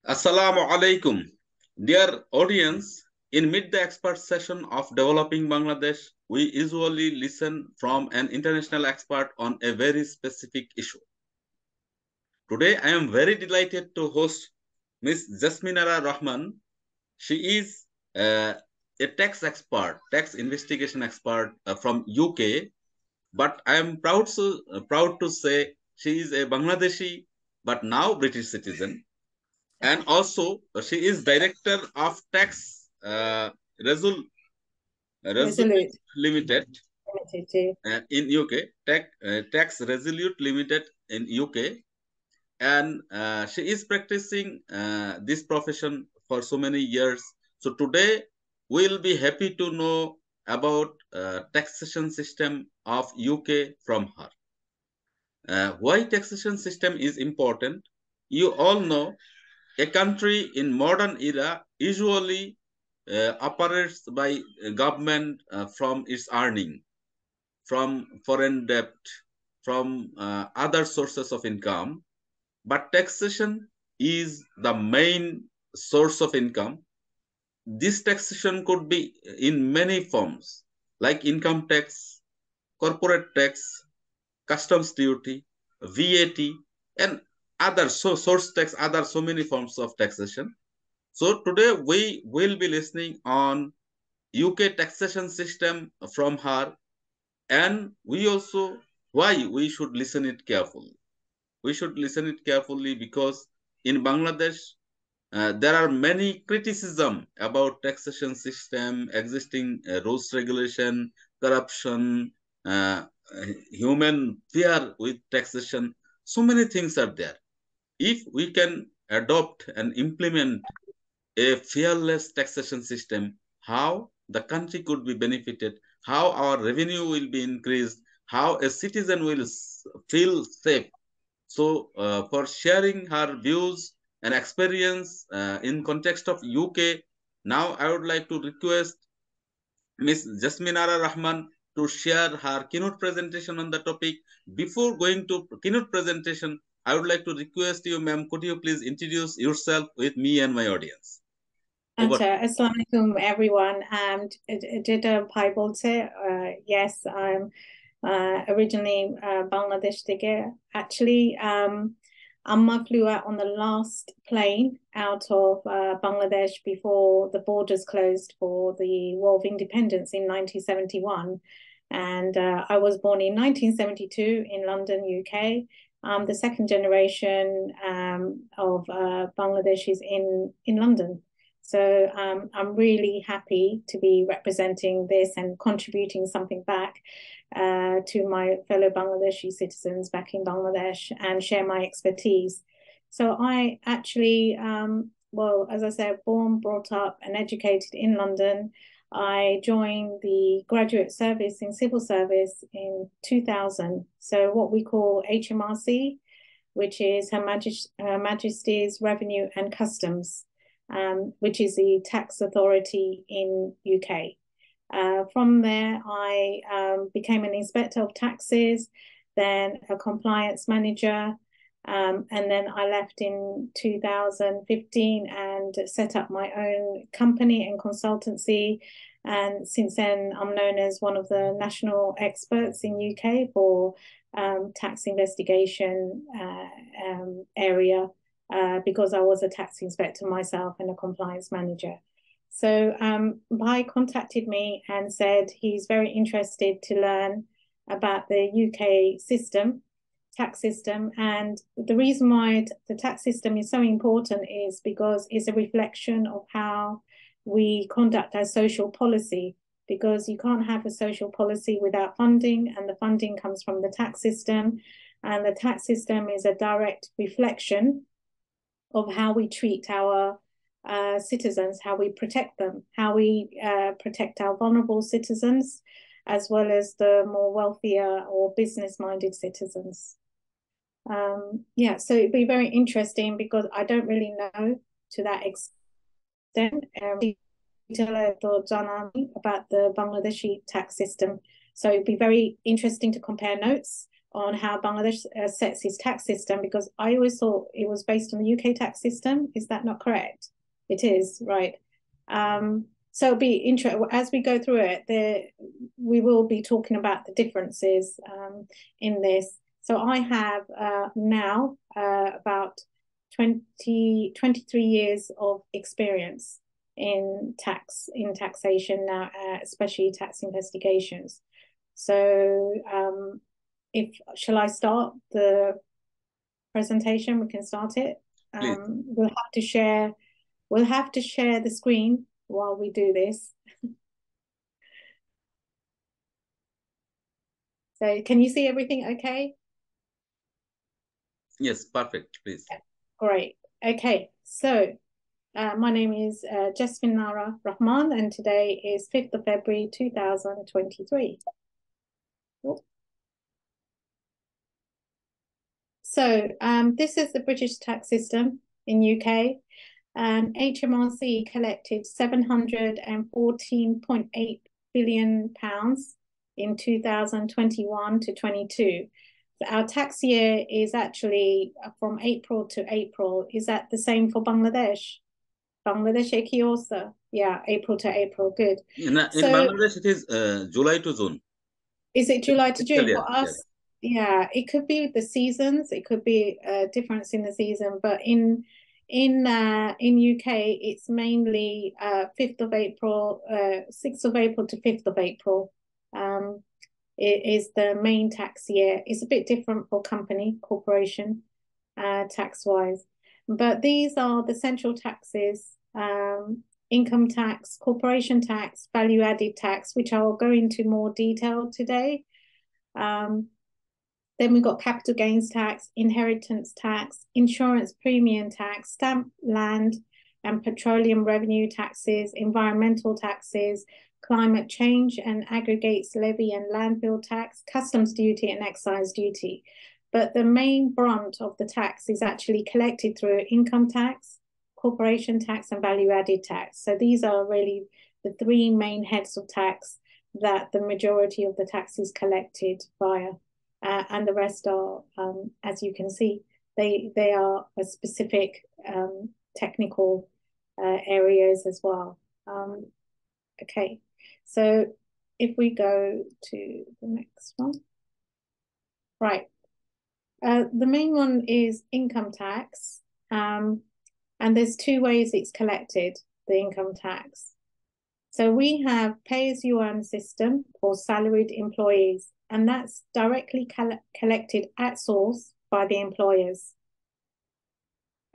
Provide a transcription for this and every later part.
Assalamu alaikum. Dear audience, in Meet the Expert session of Developing Bangladesh, we usually listen from an international expert on a very specific issue. Today, I am very delighted to host Ms. Jesminara Rahman. She is a tax expert, tax investigation expert from UK, but I am proud to say she is a Bangladeshi, but now British citizen. And also, she is director of Tax Resolute Resolute Limited too. in UK, Tax Resolute Limited in UK, and she is practicing this profession for so many years. So today, we'll be happy to know about taxation system of UK from her. Why taxation system is important? You all know a country in modern era usually operates by government from its earning, from foreign debt, from other sources of income. But taxation is the main source of income. This taxation could be in many forms, like income tax, corporate tax, customs duty, VAT, and other source tax, other so many forms of taxation. So today we will be listening on UK taxation system from her, and we also why we should listen it carefully. We should listen it carefully because in Bangladesh there are many criticism about taxation system, existing rules regulation, corruption, uh, human fear with taxation. So many things are there. If we can adopt and implement a fearless taxation system, how the country could be benefited, how our revenue will be increased, how a citizen will feel safe. So for sharing her views and experience in context of UK, now I would like to request Ms. Jesminara Rahman to share her keynote presentation on the topic. Before going to keynote presentation, I would like to request you, ma'am, could you please introduce yourself with me and my audience? Assalamualaikum everyone. Pai bolte. Yes, I'm originally Bangladesh থেকে. Actually, Amma flew out on the last plane out of Bangladesh before the borders closed for the War of Independence in 1971. And I was born in 1972 in London, UK. The second generation of Bangladeshis in London. So I'm really happy to be representing this and contributing something back to my fellow Bangladeshi citizens back in Bangladesh and share my expertise. So I actually, well, as I said, born, brought up and educated in London. I joined the graduate service in civil service in 2000. So what we call HMRC, which is Her Majesty's Revenue and Customs. Which is the tax authority in UK. From there, I became an inspector of taxes, then a compliance manager, and then I left in 2015 and set up my own company and consultancy. And since then, I'm known as one of the national experts in UK for tax investigation area. Because I was a tax inspector myself and a compliance manager. So Bhai contacted me and said he's very interested to learn about the UK system, tax system. And the reason why the tax system is so important is because it's a reflection of how we conduct our social policy, because you can't have a social policy without funding, and the funding comes from the tax system. And the tax system is a direct reflection of how we treat our citizens, how we protect them, how we protect our vulnerable citizens, as well as the more wealthier or business-minded citizens. Yeah, so it'd be very interesting because I don't really know to that extent about the Bangladeshi tax system. So it'd be very interesting to compare notes on how Bangladesh sets its tax system, because I always thought it was based on the UK tax system. Is that not correct? It is, right. So it'll be interesting as we go through it. We will be talking about the differences in this. So I have now about 23 years of experience in taxation now, especially tax investigations. So shall I start the presentation? We can start it. We'll have to share the screen while we do this. So can you see everything okay? Yes, perfect, please. Great. Okay, so my name is Jesminara Rahman, and today is 5th of February 2023. So this is the British tax system in UK, and HMRC collected £714.8 billion in 2021 to 22. Our tax year is actually from April to April. Is that the same for Bangladesh? Bangladesh eki olsa? Yeah, April to April. Good. In Bangladesh, it is July to June. Is it July to June? Yeah, For us, yeah, it could be the seasons. It could be a difference in the season, but in UK, it's mainly 5th of April, 6th of April to 5th of April. It is the main tax year. It's a bit different for corporation, tax-wise. But these are the central taxes, income tax, corporation tax, value-added tax, which I'll go into more detail today. Then we've got capital gains tax, inheritance tax, insurance premium tax, stamp land and petroleum revenue taxes, environmental taxes, climate change and aggregates levy and landfill tax, customs duty and excise duty. But the main brunt of the tax is actually collected through income tax, corporation tax and value-added tax. So these are really the three main heads of tax that the majority of the tax is collected via. And the rest are, as you can see, they are a specific technical areas as well. Okay, so if we go to the next one. Right, the main one is income tax, and there's two ways it's collected, the income tax. So we have pay-as-you-earn system for salaried employees, and that's directly collected at source by the employers.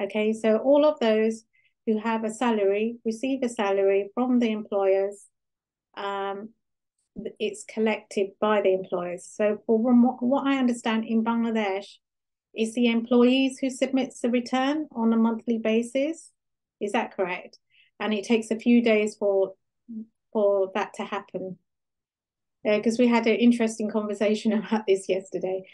Okay, so all of those who have a salary, receive a salary from the employers, it's collected by the employers. So from what I understand in Bangladesh, it's the employees who submits the return on a monthly basis. Is that correct? And it takes a few days for that to happen. Because we had an interesting conversation about this yesterday.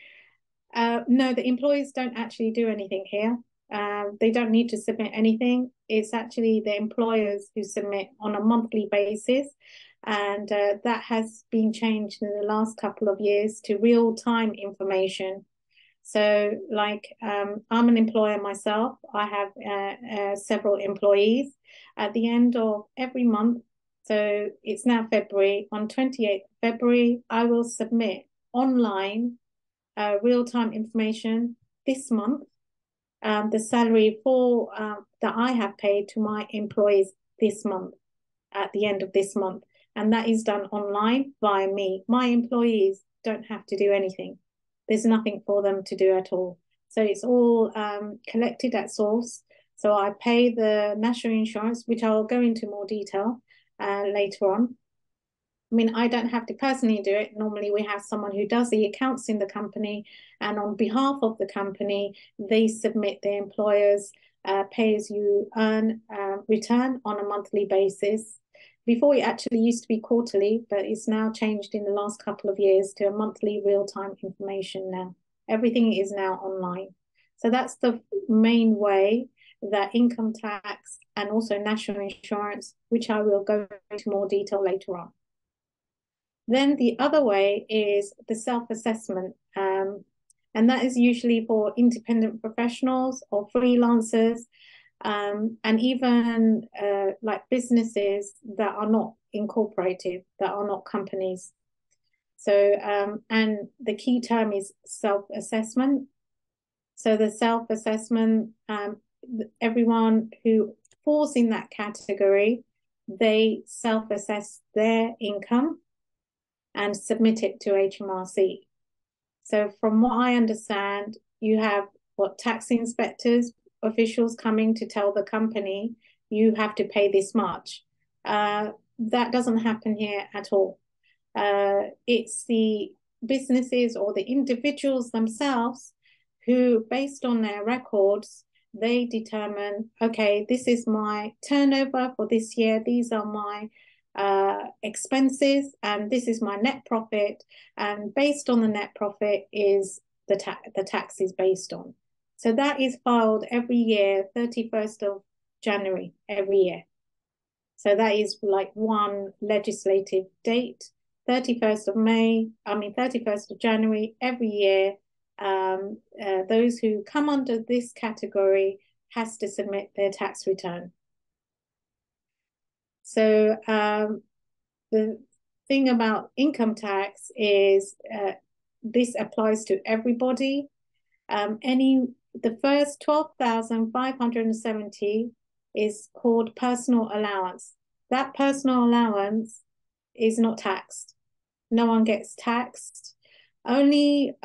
No, the employees don't actually do anything here. They don't need to submit anything. It's actually the employers who submit on a monthly basis. And that has been changed in the last couple of years to real-time information. So like I'm an employer myself. I have several employees. At the end of every month, so it's now February, on 28th February, I will submit online real-time information this month, the salary for that I have paid to my employees this month, at the end of this month. And that is done online via me. My employees don't have to do anything. There's nothing for them to do at all. So it's all collected at source. So I pay the national insurance, which I'll go into more detail later on. I mean, I don't have to personally do it. Normally we have someone who does the accounts in the company, and on behalf of the company, they submit the employer's pay-as-you-earn return on a monthly basis. Before it actually used to be quarterly, but it's now changed in the last couple of years to a monthly real-time information now. Everything is now online. So that's the main way that income tax and also national insurance, which I will go into more detail later on. Then the other way is the self-assessment. And that is usually for independent professionals or freelancers, and even like businesses that are not incorporated, that are not companies. So, and the key term is self-assessment. So the self-assessment, everyone who falls in that category, they self-assess their income and submit it to HMRC. So from what I understand, you have what tax inspectors, officials coming to tell the company, you have to pay this much. That doesn't happen here at all. It's the businesses or the individuals themselves who, based on their records, they determine, okay, this is my turnover for this year, these are my expenses, and this is my net profit, and based on the net profit is the tax is based on. So that is filed every year, 31st of January every year. So that is like one legislative date, 31st of January every year. Those who come under this category has to submit their tax return. So the thing about income tax is this applies to everybody. The first 12,570 is called personal allowance. That personal allowance is not taxed. No one gets taxed. Only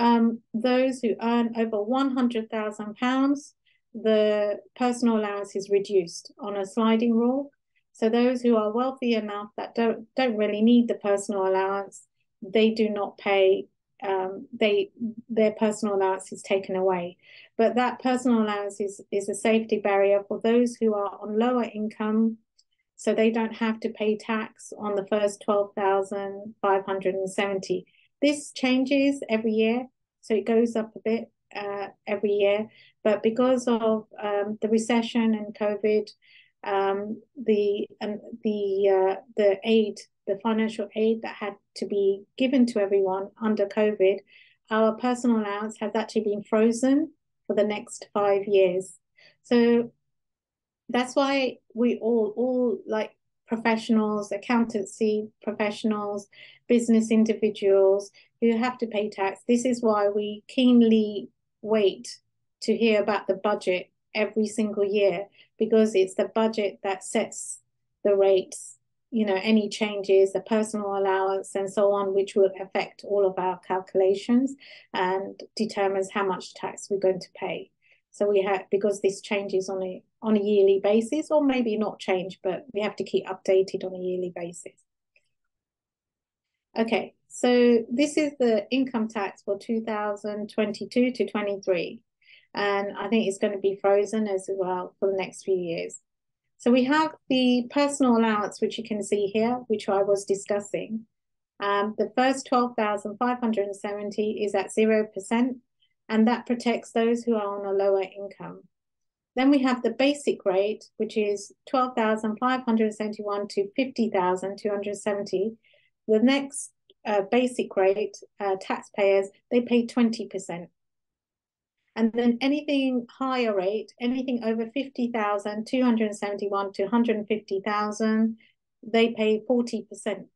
those who earn over £100,000, the personal allowance is reduced on a sliding rule. So those who are wealthy enough that don't really need the personal allowance, they do not pay. Their personal allowance is taken away. But that personal allowance is a safety barrier for those who are on lower income, so they don't have to pay tax on the first 12,570. This changes every year, so it goes up a bit every year. But because of the recession and COVID, the aid, the financial aid that had to be given to everyone under COVID, our personal allowance has actually been frozen for the next 5 years. So that's why we all like professionals, accountancy professionals, business individuals who have to pay tax. This is why we keenly wait to hear about the budget every single year, because it's the budget that sets the rates, any changes, the personal allowance and so on, which will affect all of our calculations and determines how much tax we're going to pay. So we have, because this changes on a yearly basis, or maybe not change, but we have to keep updated on a yearly basis. Okay, so this is the income tax for 2022 to 23. And I think it's going to be frozen as well for the next few years. So we have the personal allowance, which you can see here, which I was discussing. The first 12,570 is at 0%, and that protects those who are on a lower income. Then we have the basic rate, which is 12,571 to 50,270. The next basic rate, taxpayers, they pay 20%. And then anything higher rate, anything over 50,271 to 150,000, they pay 40%.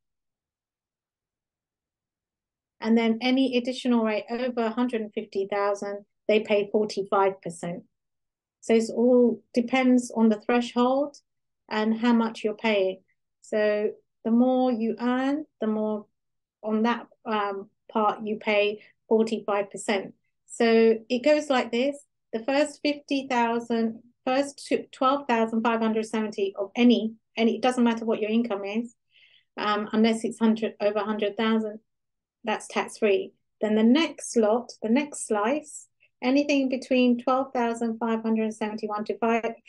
And then any additional rate over 150,000, they pay 45%. So it all depends on the threshold and how much you're paying. So the more you earn, the more on that part you pay 45%. So it goes like this: the first 50,000, first 12,570 of any, it doesn't matter what your income is, unless it's over 100,000, that's tax free. Then the next slot, the next slice, anything between 12,571 to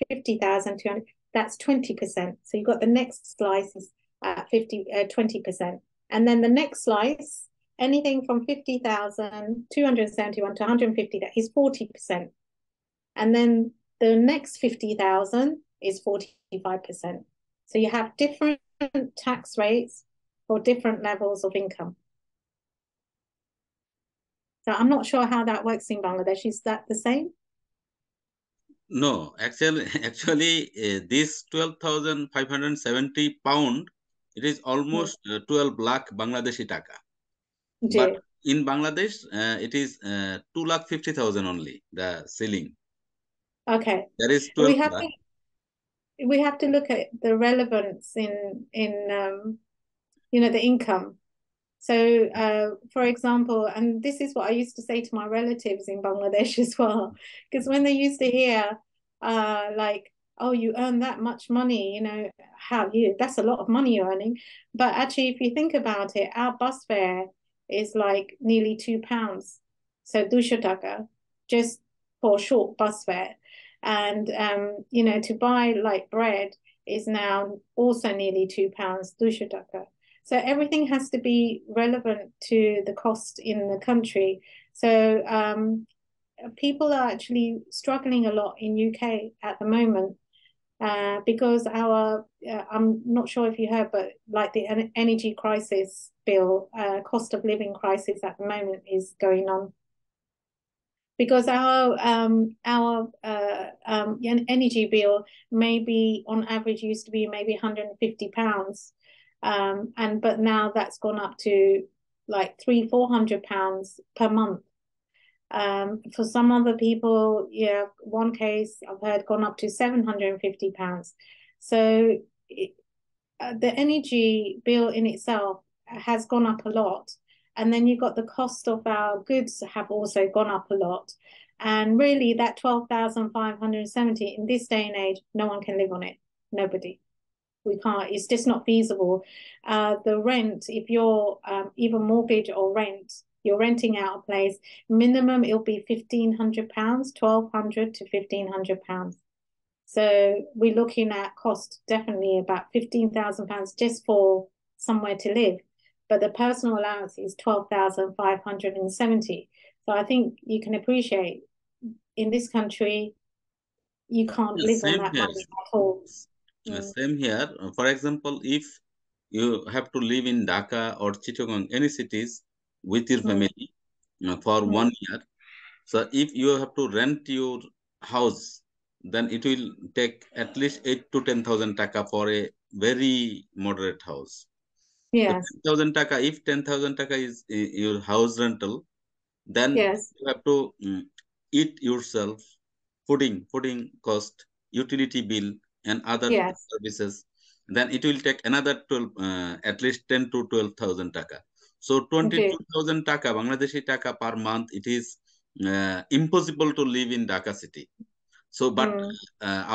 50,200, that's 20%. So you've got the next slice is 20%. And then the next slice, anything from 50,271 to 150, that is 40%. And then the next 50,000 is 45%. So you have different tax rates for different levels of income. So I'm not sure how that works in Bangladesh. Is that the same? No, actually, this 12,570 pound, it is almost 12 lakh Bangladeshi taka. But ji. in Bangladesh, it is 2,50,000 only, the ceiling. Okay. There is We 12 have lakh. to look at the relevance in you know, the income. So, for example, and this is what I used to say to my relatives in Bangladesh as well, because when they used to hear, like, oh, you earn that much money, you know, that's a lot of money you're earning. But actually, if you think about it, our bus fare is like nearly £2. So, dushataka, just for short bus fare. And, you know, to buy like bread is now also nearly £2, dushataka. So everything has to be relevant to the cost in the country. So people are actually struggling a lot in UK at the moment because I'm not sure if you heard, but like the energy crisis bill, cost of living crisis at the moment is going on. Because our energy bill maybe on average used to be maybe £150, but now that's gone up to like £300-400 per month. For some other people, yeah, one case I've heard gone up to £750. So the energy bill in itself has gone up a lot. And then you've got the cost of our goods have also gone up a lot. And really, that 12,570 in this day and age, no one can live on it. Nobody. We can't. It's just not feasible. The rent, if you're even mortgage or rent, you're renting out a place, minimum it'll be £1,500, 1,200 to £1,500. So we're looking at cost definitely about £15,000 just for somewhere to live. But the personal allowance is 12,570. So I think you can appreciate in this country, you can't live on Same that here. money at all. Mm. Same here. For example, if you have to live in Dhaka or Chittagong, any cities with your Mm. family for Mm. 1 year, so if you have to rent your house, then it will take at least 8 to 10,000 taka for a very moderate house. So Yes. 10,000 taka, if 10,000 taka is your house rental, then Yes. you have to eat yourself, fooding cost, utility bill, and other Yes. services. Then it will take another 12, at least 10 to 12,000 taka. So Okay. 22,000 taka, Bangladeshi taka per month. It is impossible to live in Dhaka city. So, but Mm.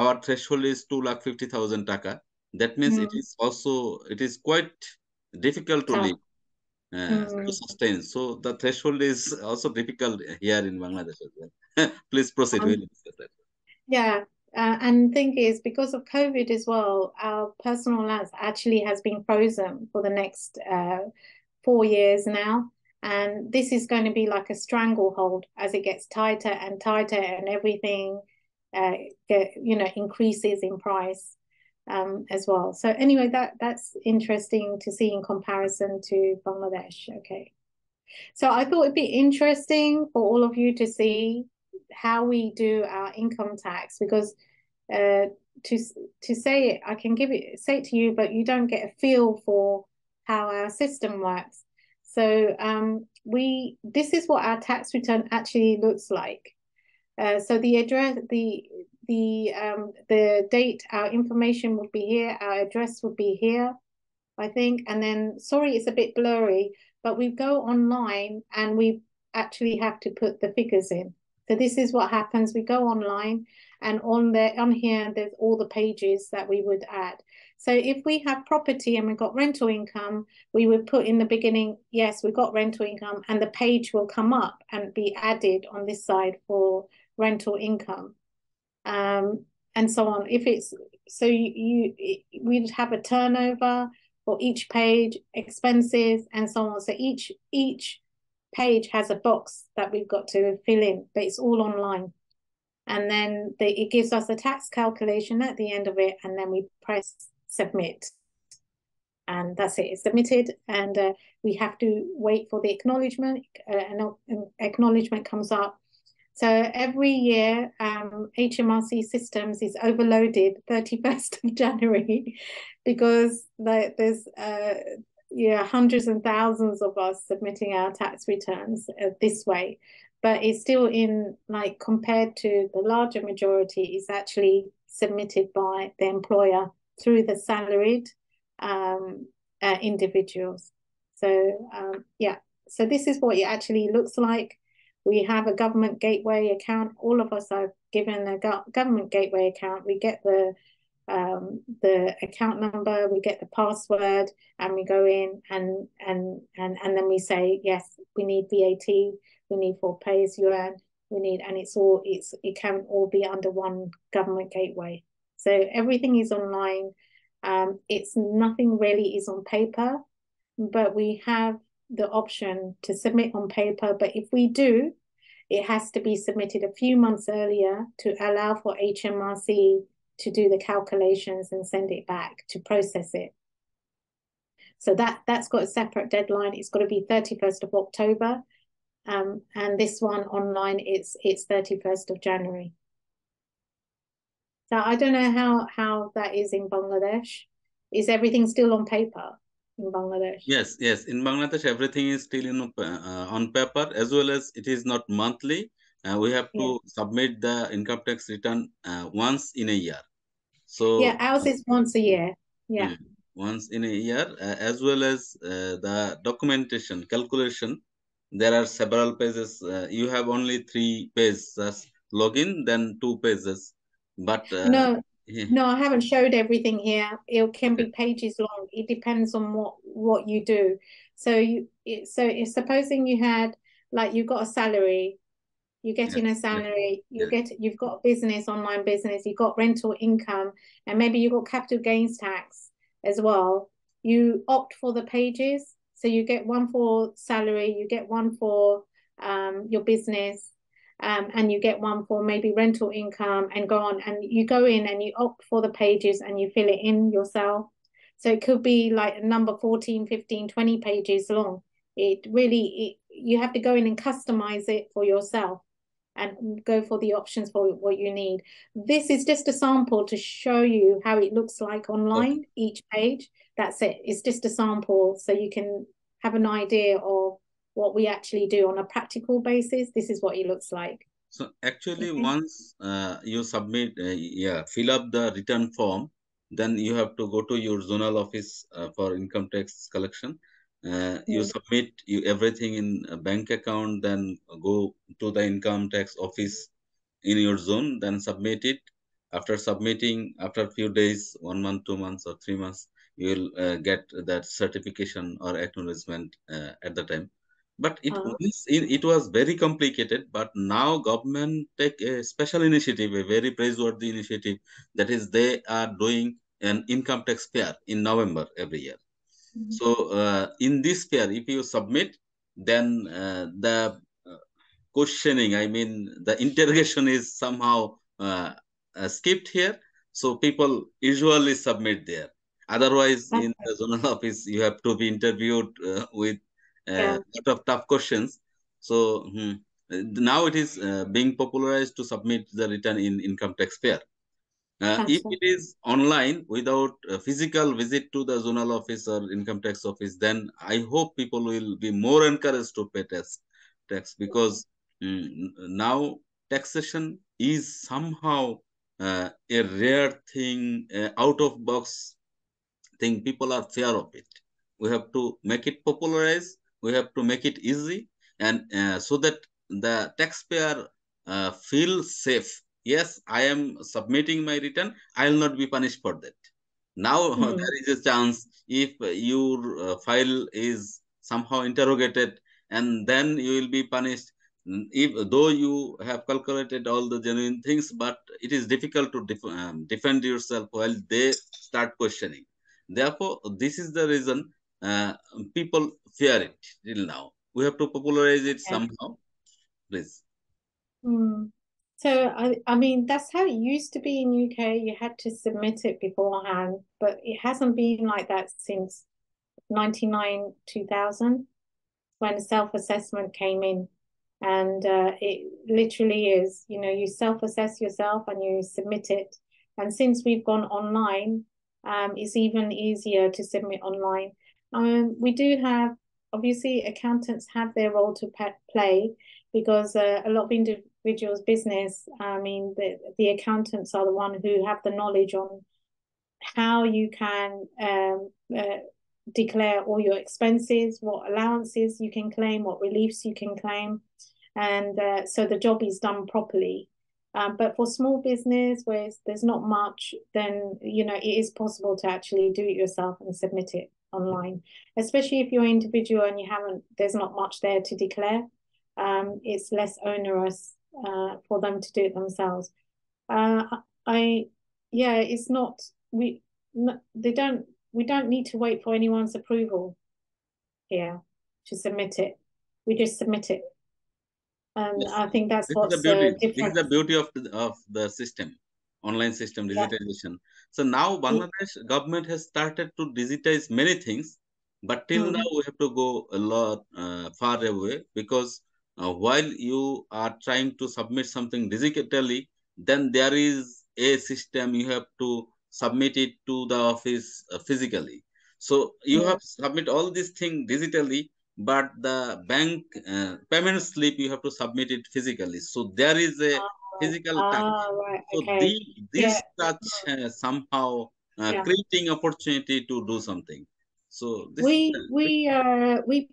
our threshold is 2,50,000 taka. That means Mm. it is quite difficult to live Tough. to Mm. sustain. So the threshold is also difficult here in Bangladesh as well. Please proceed. We'll Um, discuss that. yeah. And thing is, because of COVID as well, our personal allowance actually has been frozen for the next 4 years now. And this is going to be like a stranglehold as it gets tighter and tighter, and everything, increases in price as well. So anyway, that's interesting to see in comparison to Bangladesh. Okay. So I thought it'd be interesting for all of you to see how we do our income tax, because uh, to say it, I can say it to you, but you don't get a feel for how our system works. So this is what our tax return actually looks like. So the address, the date, our information would be here, our address would be here, I think. And then, sorry, it's a bit blurry, but we go online and we actually have to put the figures in. So this is what happens. We go online, and on here, there's all the pages that we would add. So if we have property and we've got rental income, we would put in the beginning, yes, we've got rental income, and the page will come up and be added on this side for rental income. And so on. If it's so we'd have a turnover for each page, expenses, and so on. So each page has a box that we've got to fill in, but it's all online. And then it gives us a tax calculation at the end of it, and then we press submit. and that's it. It's submitted, and we have to wait for the acknowledgement. An acknowledgement comes up. So every year, HMRC systems is overloaded 31st of January because there's hundreds and thousands of us submitting our tax returns this way. But it's still in, like, compared to the larger majority, is actually submitted by the employer through the salaried individuals. So yeah, so this is what it actually looks like. We have a government gateway account. All of us are given a government gateway account. We get the account number, we get the password, and we go in and then we say, yes, we need VAT, we need for pay as you earn, we need, and it can all be under one government gateway. So everything is online. It's nothing really is on paper, but we have the option to submit on paper. But if we do, it has to be submitted a few months earlier to allow for HMRC to do the calculations and send it back to process it. So that's got a separate deadline. It's got to be 31st of October. And this one online, it's 31st of January. So I don't know how that is in Bangladesh. Is everything still on paper in Bangladesh? Yes. In Bangladesh, everything is still on paper, as well as it is not monthly. We have to submit the income tax return once in a year. So yeah, ours is once a year. Yeah. Once in a year, as well as the documentation calculation. There are several pages. You have only 3 pages as login, then 2 pages. But no, I haven't showed everything here. It can be pages long. It depends on what you do. So supposing you had, like, you got a salary, you're getting a salary, you've got a business, online business, you've got rental income, and maybe you've got capital gains tax as well. You opt for the pages. So you get one for salary, you get one for your business, and you get one for maybe rental income, and go on, and you go in and you opt for the pages and you fill it in yourself. So it could be like number 14, 15, 20 pages long. You have to go in and customize it for yourself and go for the options for what you need. This is just a sample to show you how it looks like online, each page. That's it. It's just a sample so you can have an idea of what we actually do on a practical basis. This is what it looks like. So actually, once you submit, fill up the return form, then you have to go to your zonal office for income tax collection. You submit everything in a bank account, then go to the income tax office in your zone, then submit it. After submitting, after a few days, 1 month, 2 months, or 3 months, you will get that certification or acknowledgement at the time. But it was very complicated. But now government take a special initiative, a very praiseworthy initiative, that is they are doing an income tax fair in November every year. So in this fair, if you submit, then the questioning, I mean, the interrogation is somehow skipped here. So people usually submit there. Otherwise, in the zonal office, you have to be interviewed with a lot of tough questions. So now it is being popularized to submit the return in income tax fair. If it is online without a physical visit to the zonal office or income tax office, then I hope people will be more encouraged to pay tax, because now taxation is somehow a rare thing, out of box thing. People are fear of it. We have to make it popularized. We have to make it easy, and so that the taxpayer feels safe. Yes, I am submitting my return. I will not be punished for that. Now there is a chance if your file is somehow interrogated, and then you will be punished. If though you have calculated all the genuine things, but it is difficult to defend yourself while they start questioning. Therefore, this is the reason people fear it till now. We have to popularize it somehow, please. So I mean, that's how it used to be in UK. You had to submit it beforehand, but it hasn't been like that since 99, 2000, when self-assessment came in. And it literally is, you self-assess yourself and you submit it. And since we've gone online, it's even easier to submit online. We do have, obviously, accountants have their role to play, because a lot of individuals' business, I mean, the accountants are the one who have the knowledge on how you can declare all your expenses, what allowances you can claim, what reliefs you can claim. And so the job is done properly. But for small business where there's not much, then, it is possible to actually do it yourself and submit it online, especially if you're an individual and there's not much there to declare. It's less onerous for them to do it themselves. It's not, we don't need to wait for anyone's approval here to submit it. We just submit it. And Yes, I think that's this is what's the beauty. This is different. the beauty of the system, online system, Yeah. digitization. So now Bangladesh government has started to digitize many things, but till now we have to go a lot far away, because while you are trying to submit something digitally, then there is a system you have to submit it to the office physically. So you have to submit all these things digitally, but the bank payment slip you have to submit it physically. So there is a physical touch. Right, So okay. Yeah. this touch somehow Yeah. creating opportunity to do something. So this is We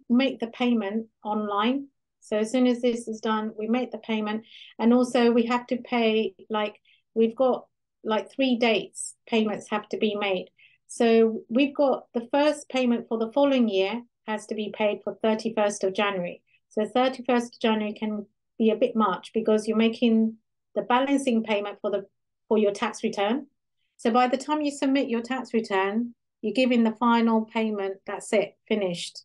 make the payment online. So as soon as this is done, we make the payment, and also we have to pay, like, we've got like 3 dates payments have to be made. So we've got the first payment for the following year has to be paid for 31st of January. So 31st of January can be a bit much, because you're making the balancing payment for your tax return. So by the time you submit your tax return, you're giving the final payment, that's it, finished,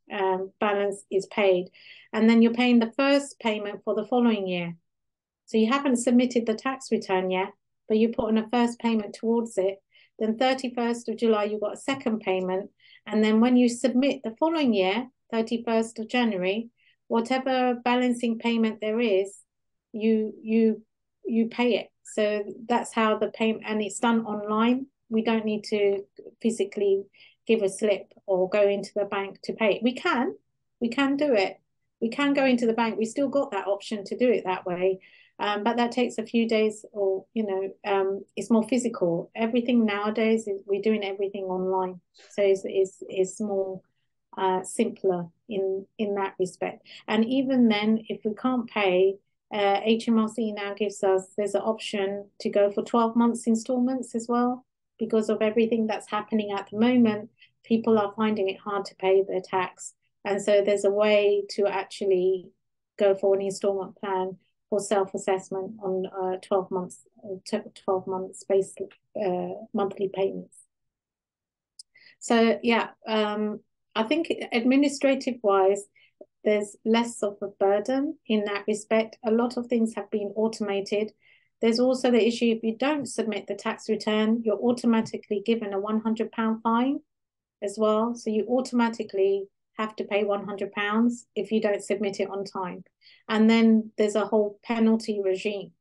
balance is paid. And then you're paying the first payment for the following year. So you haven't submitted the tax return yet, but you put in a first payment towards it. Then 31st of July, you've got a second payment. And then when you submit the following year, 31st of January, whatever balancing payment there is, you pay it. So that's how the payment, and it's done online. We don't need to physically give a slip or go into the bank to pay it. We can do it. We can go into the bank. We still got that option to do it that way. But that takes a few days, or, it's more physical. Everything nowadays we're doing everything online. So it's more simpler in that respect. And even then, if we can't pay, HMRC now there's an option to go for 12 months installments as well, because of everything that's happening at the moment. People are finding it hard to pay their tax. And so there's a way to actually go for an installment plan for self-assessment on 12 months based monthly payments. So yeah, I think administrative wise, there's less of a burden in that respect. A lot of things have been automated. There's also the issue, if you don't submit the tax return, you're automatically given a £100 fine as well. So you automatically have to pay £100 if you don't submit it on time. And then there's a whole penalty regime.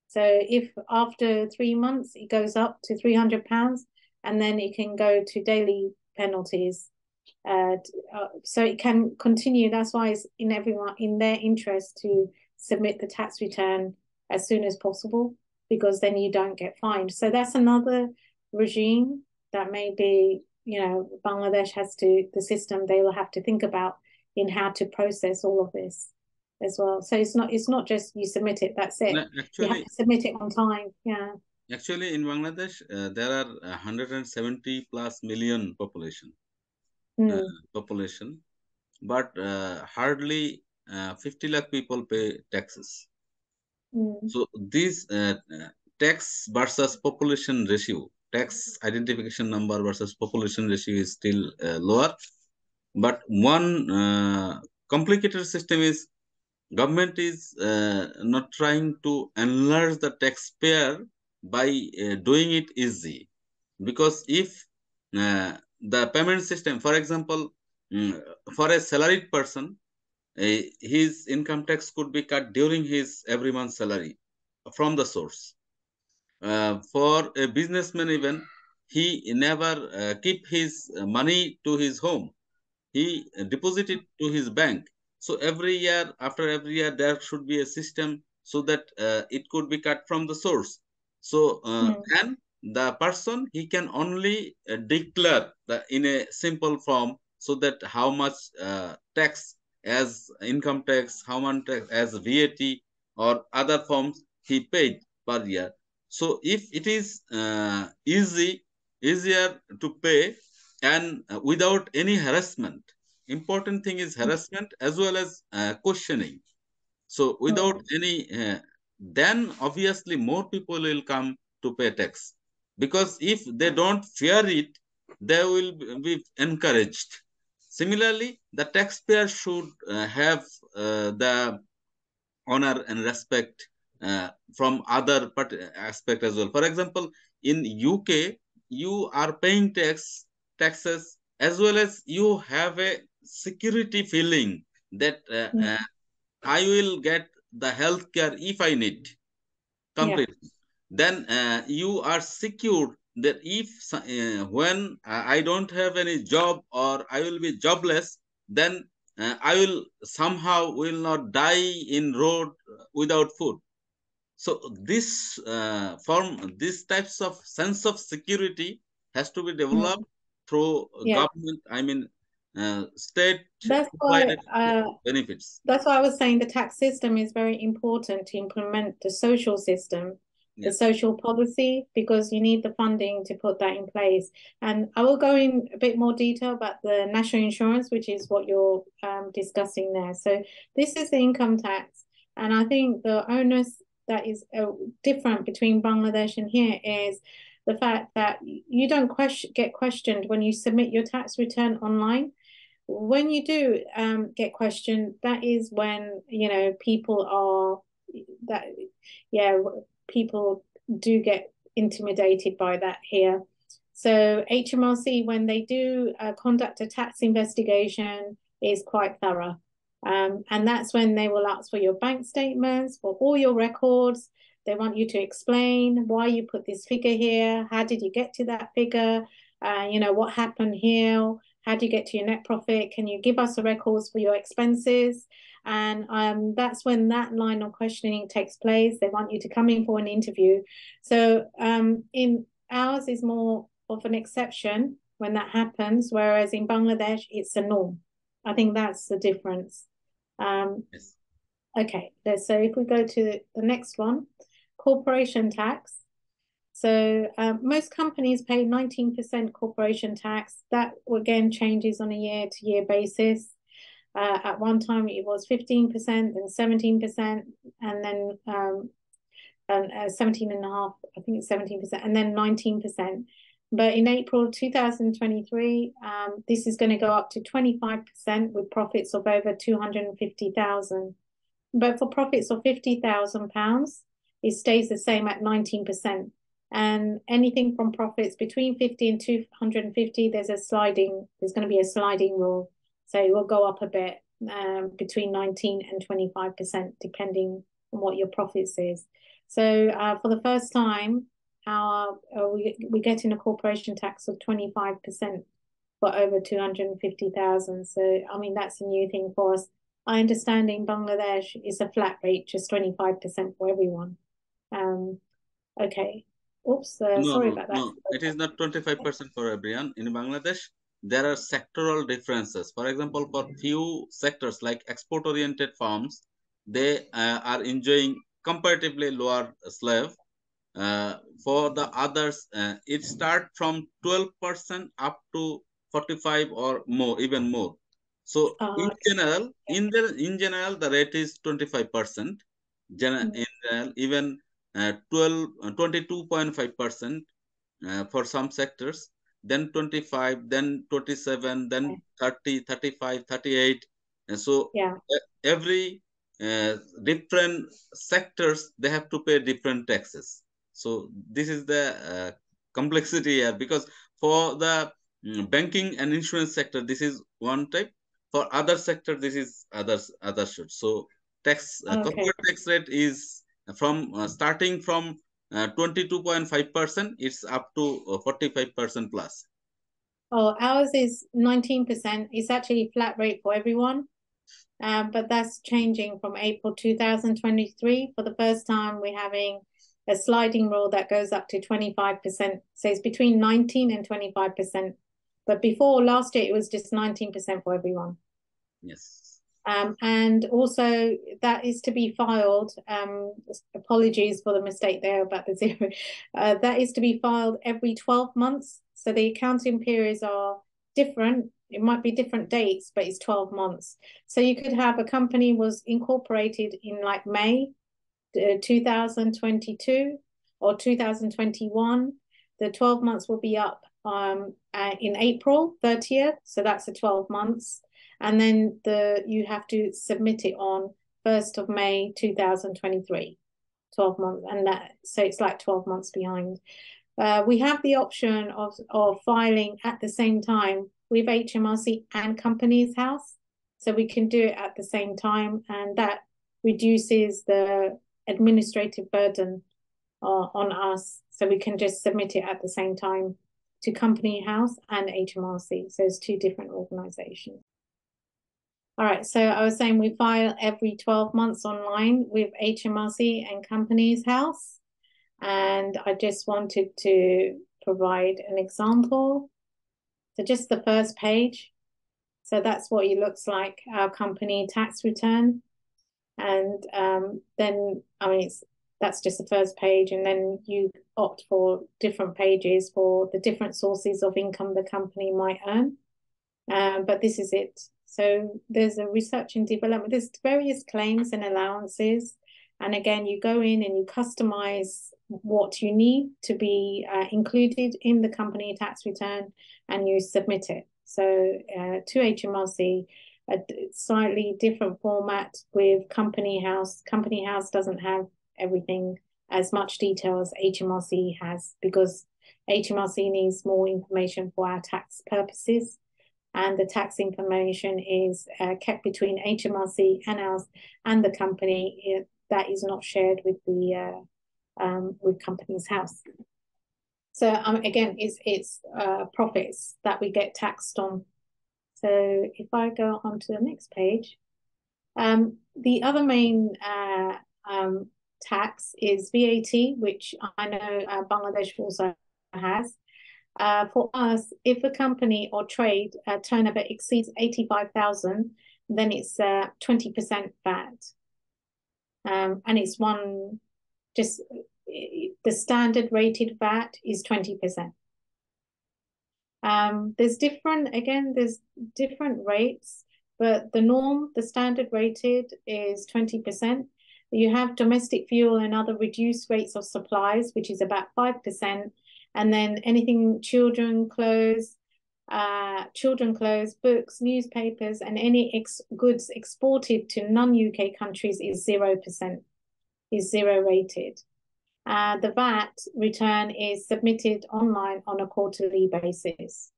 So if after 3 months it goes up to £300, and then it can go to daily penalties. So it can continue. That's why it's in their interest to submit the tax return as soon as possible, because then you don't get fined. So that's another regime that maybe, Bangladesh the system, they will have to think about in how to process all of this as well. So it's not just you submit it, that's it. You have to submit it on time. Yeah. Actually, in Bangladesh, there are 170 plus million population. But hardly 50 lakh people pay taxes. So this tax versus population ratio, tax identification number versus population ratio is still lower. But one complicated system is government is not trying to enlarge the taxpayer by doing it easy. Because if the payment system, for example, for a salaried person, his income tax could be cut during his every month salary from the source. For a businessman, even he never keep his money to his home. He deposit it to his bank. So every year, after every year, there should be a system so that it could be cut from the source. So and the person, he can only declare the in a simple form, so that how much tax as income tax, how much tax as VAT or other forms he paid per year. So if it is easier to pay, and without any harassment. Important thing is harassment as well as questioning. So without any, then obviously more people will come to pay tax, because if they don't fear it, they will be encouraged. Similarly, the taxpayer should have the honor and respect from other aspect as well. For example, in UK, you are paying taxes as well as you have a security feeling that I will get the health care if I need completely. Then you are secured that if when I don't have any job or I will be jobless, then I will somehow will not die in road without food. So this these types of sense of security has to be developed through government. I mean, state That's why provided benefits. that's why I was saying the tax system is very important to implement the social system, the Yes. social policy, because you need the funding to put that in place. And I will go in a bit more detail about the national insurance, which is what you're discussing there. So this is the income tax, and I think the onus that is different between Bangladesh and here is the fact that you don't get questioned when you submit your tax return online. When you do get questioned, that is when people are that people do get intimidated by that here. So HMRC, when they do conduct a tax investigation, is quite thorough. And that's when they will ask for your bank statements, for all your records. They want you to explain why you put this figure here. How did you get to that figure? What happened here? How do you get to your net profit? Can you give us the records for your expenses? And that's when that line of questioning takes place. They want you to come in for an interview. So in ours is more of an exception when that happens, whereas in Bangladesh, it's a norm. I think that's the difference. Yes. Okay, so if we go to the next one, corporation tax. So most companies pay 19% corporation tax. That again changes on a year-to-year basis. At one time it was 15%, then 17%, and then 17 and a half, I think it's 17%, and then 19%. But in April 2023, this is going to go up to 25% with profits of over 250,000. But for profits of £50,000, it stays the same at 19%. And anything from profits between 50 and 250, there's going to be a sliding rule. So it will go up a bit between 19 and 25%, depending on what your profits is. So for the first time, we're getting a corporation tax of 25% for over 250,000. So, I mean, that's a new thing for us. I understand in Bangladesh it's a flat rate, just 25% for everyone. Okay. Oops, sorry about that. No. It is not 25% for everyone. In Bangladesh, there are sectoral differences. For example, for few sectors like export-oriented firms, they are enjoying comparatively lower slab. For the others, it starts from 12% up to 45 or more, even more. So in general, in general, the rate is 25%. In general, even 22.5% for some sectors, then 25, then 27, then 30, 35, 38. And so every different sectors, they have to pay different taxes. So this is the complexity here, because for the banking and insurance sector, this is one type. For other sector, this is other should. So Okay. corporate tax rate is from starting from 22.5%, it's up to 45% plus. Oh, ours is 19%. It's actually flat rate for everyone. But that's changing from April 2023. For the first time, we're having a sliding rule that goes up to 25%. So it's between 19 and 25%. But before last year, it was just 19% for everyone. Yes. And also that is to be filed. Apologies for the mistake there about the zero. That is to be filed every 12 months. So the accounting periods are different. It might be different dates, but it's 12 months. So you could have a company was incorporated in like May 2022 or 2021. The 12 months will be up in April 30th. So that's a 12 months. And then you have to submit it on 1st of May 2023, 12 months. And so it's like 12 months behind. We have the option of filing at the same time with HMRC and Companies House. So we can do it at the same time, and that reduces the administrative burden on us. So we can just submit it at the same time to Company House and HMRC. So it's two different organizations. All right, so I was saying we file every 12 months online with HMRC and Companies House. And I just wanted to provide an example. So just the first page. So that's what it looks like, our company tax return. And then, I mean, that's just the first page. And then you opt for different pages for the different sources of income the company might earn. But this is it. So there's a research and development. There's various claims and allowances. And again, you go in and you customize what you need to be included in the company tax return, and you submit it. So to HMRC, a slightly different format with Company House. Company House doesn't have everything as much detail as HMRC has, because HMRC needs more information for our tax purposes. And the tax information is kept between HMRC and us and the company. That is not shared with the with Companies House. So again, it's profits that we get taxed on. So if I go on to the next page, the other main tax is VAT, which I know Bangladesh also has. For us, if a company or trade turnover exceeds 85,000, then it's 20% VAT. And it's the standard rated VAT is 20%. There's different rates, but the norm, the standard rated is 20%. You have domestic fuel and other reduced rates of supplies, which is about 5%. And then anything children clothes, books, newspapers, and any goods exported to non-UK countries is 0%, is zero rated. The VAT return is submitted online on a quarterly basis.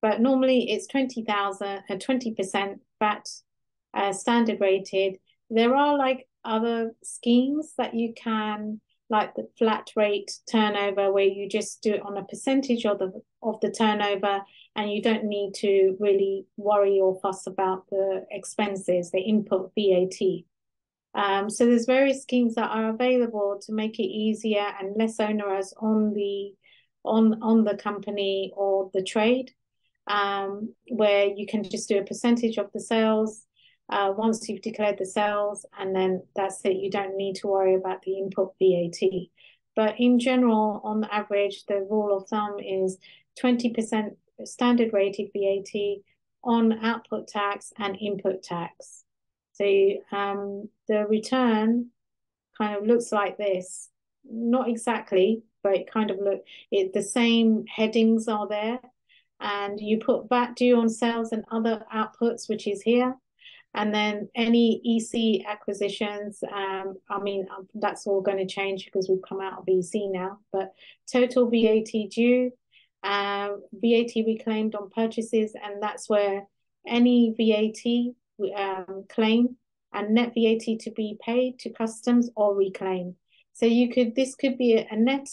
But normally it's 20% VAT standard rated. There are like other schemes that you can, like the flat rate turnover, where you just do it on a percentage of the turnover, and you don't need to really worry or fuss about the expenses, the input VAT. So there's various schemes that are available to make it easier and less onerous on the company or the trade, where you can just do a percentage of the sales once you've declared the sales, and then that's it. You don't need to worry about the input VAT. But in general, on average, the rule of thumb is 20% standard rated VAT on output tax and input tax. So the return kind of looks like this. Not exactly, but it kind of the same headings are there. And you put VAT due on sales and other outputs, which is here. And then any EC acquisitions, that's all going to change because we've come out of EC now. But total VAT due, VAT reclaimed on purchases, and that's where any VAT claim and net VAT to be paid to customs or reclaimed. So this could be a net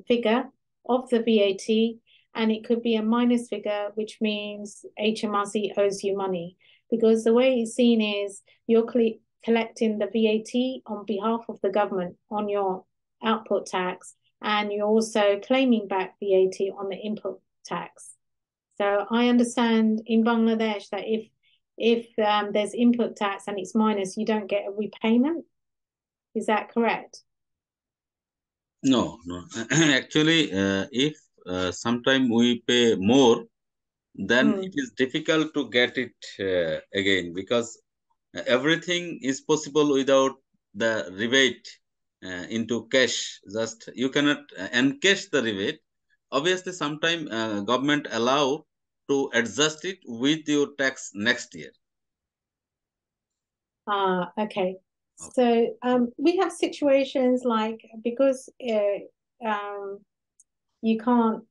figure of the VAT, and it could be a minus figure, which means HMRC owes you money. Because the way it's seen is you're collecting the VAT on behalf of the government on your output tax, and you're also claiming back VAT on the input tax. So I understand in Bangladesh that if there's input tax and it's minus, you don't get a repayment. Is that correct? No. Actually, if sometime we pay more, then it is difficult to get it again, because everything is possible without the rebate into cash. Just you cannot encash the rebate. Obviously, sometime government allow to adjust it with your tax next year. Okay. So we have situations like, because you can't,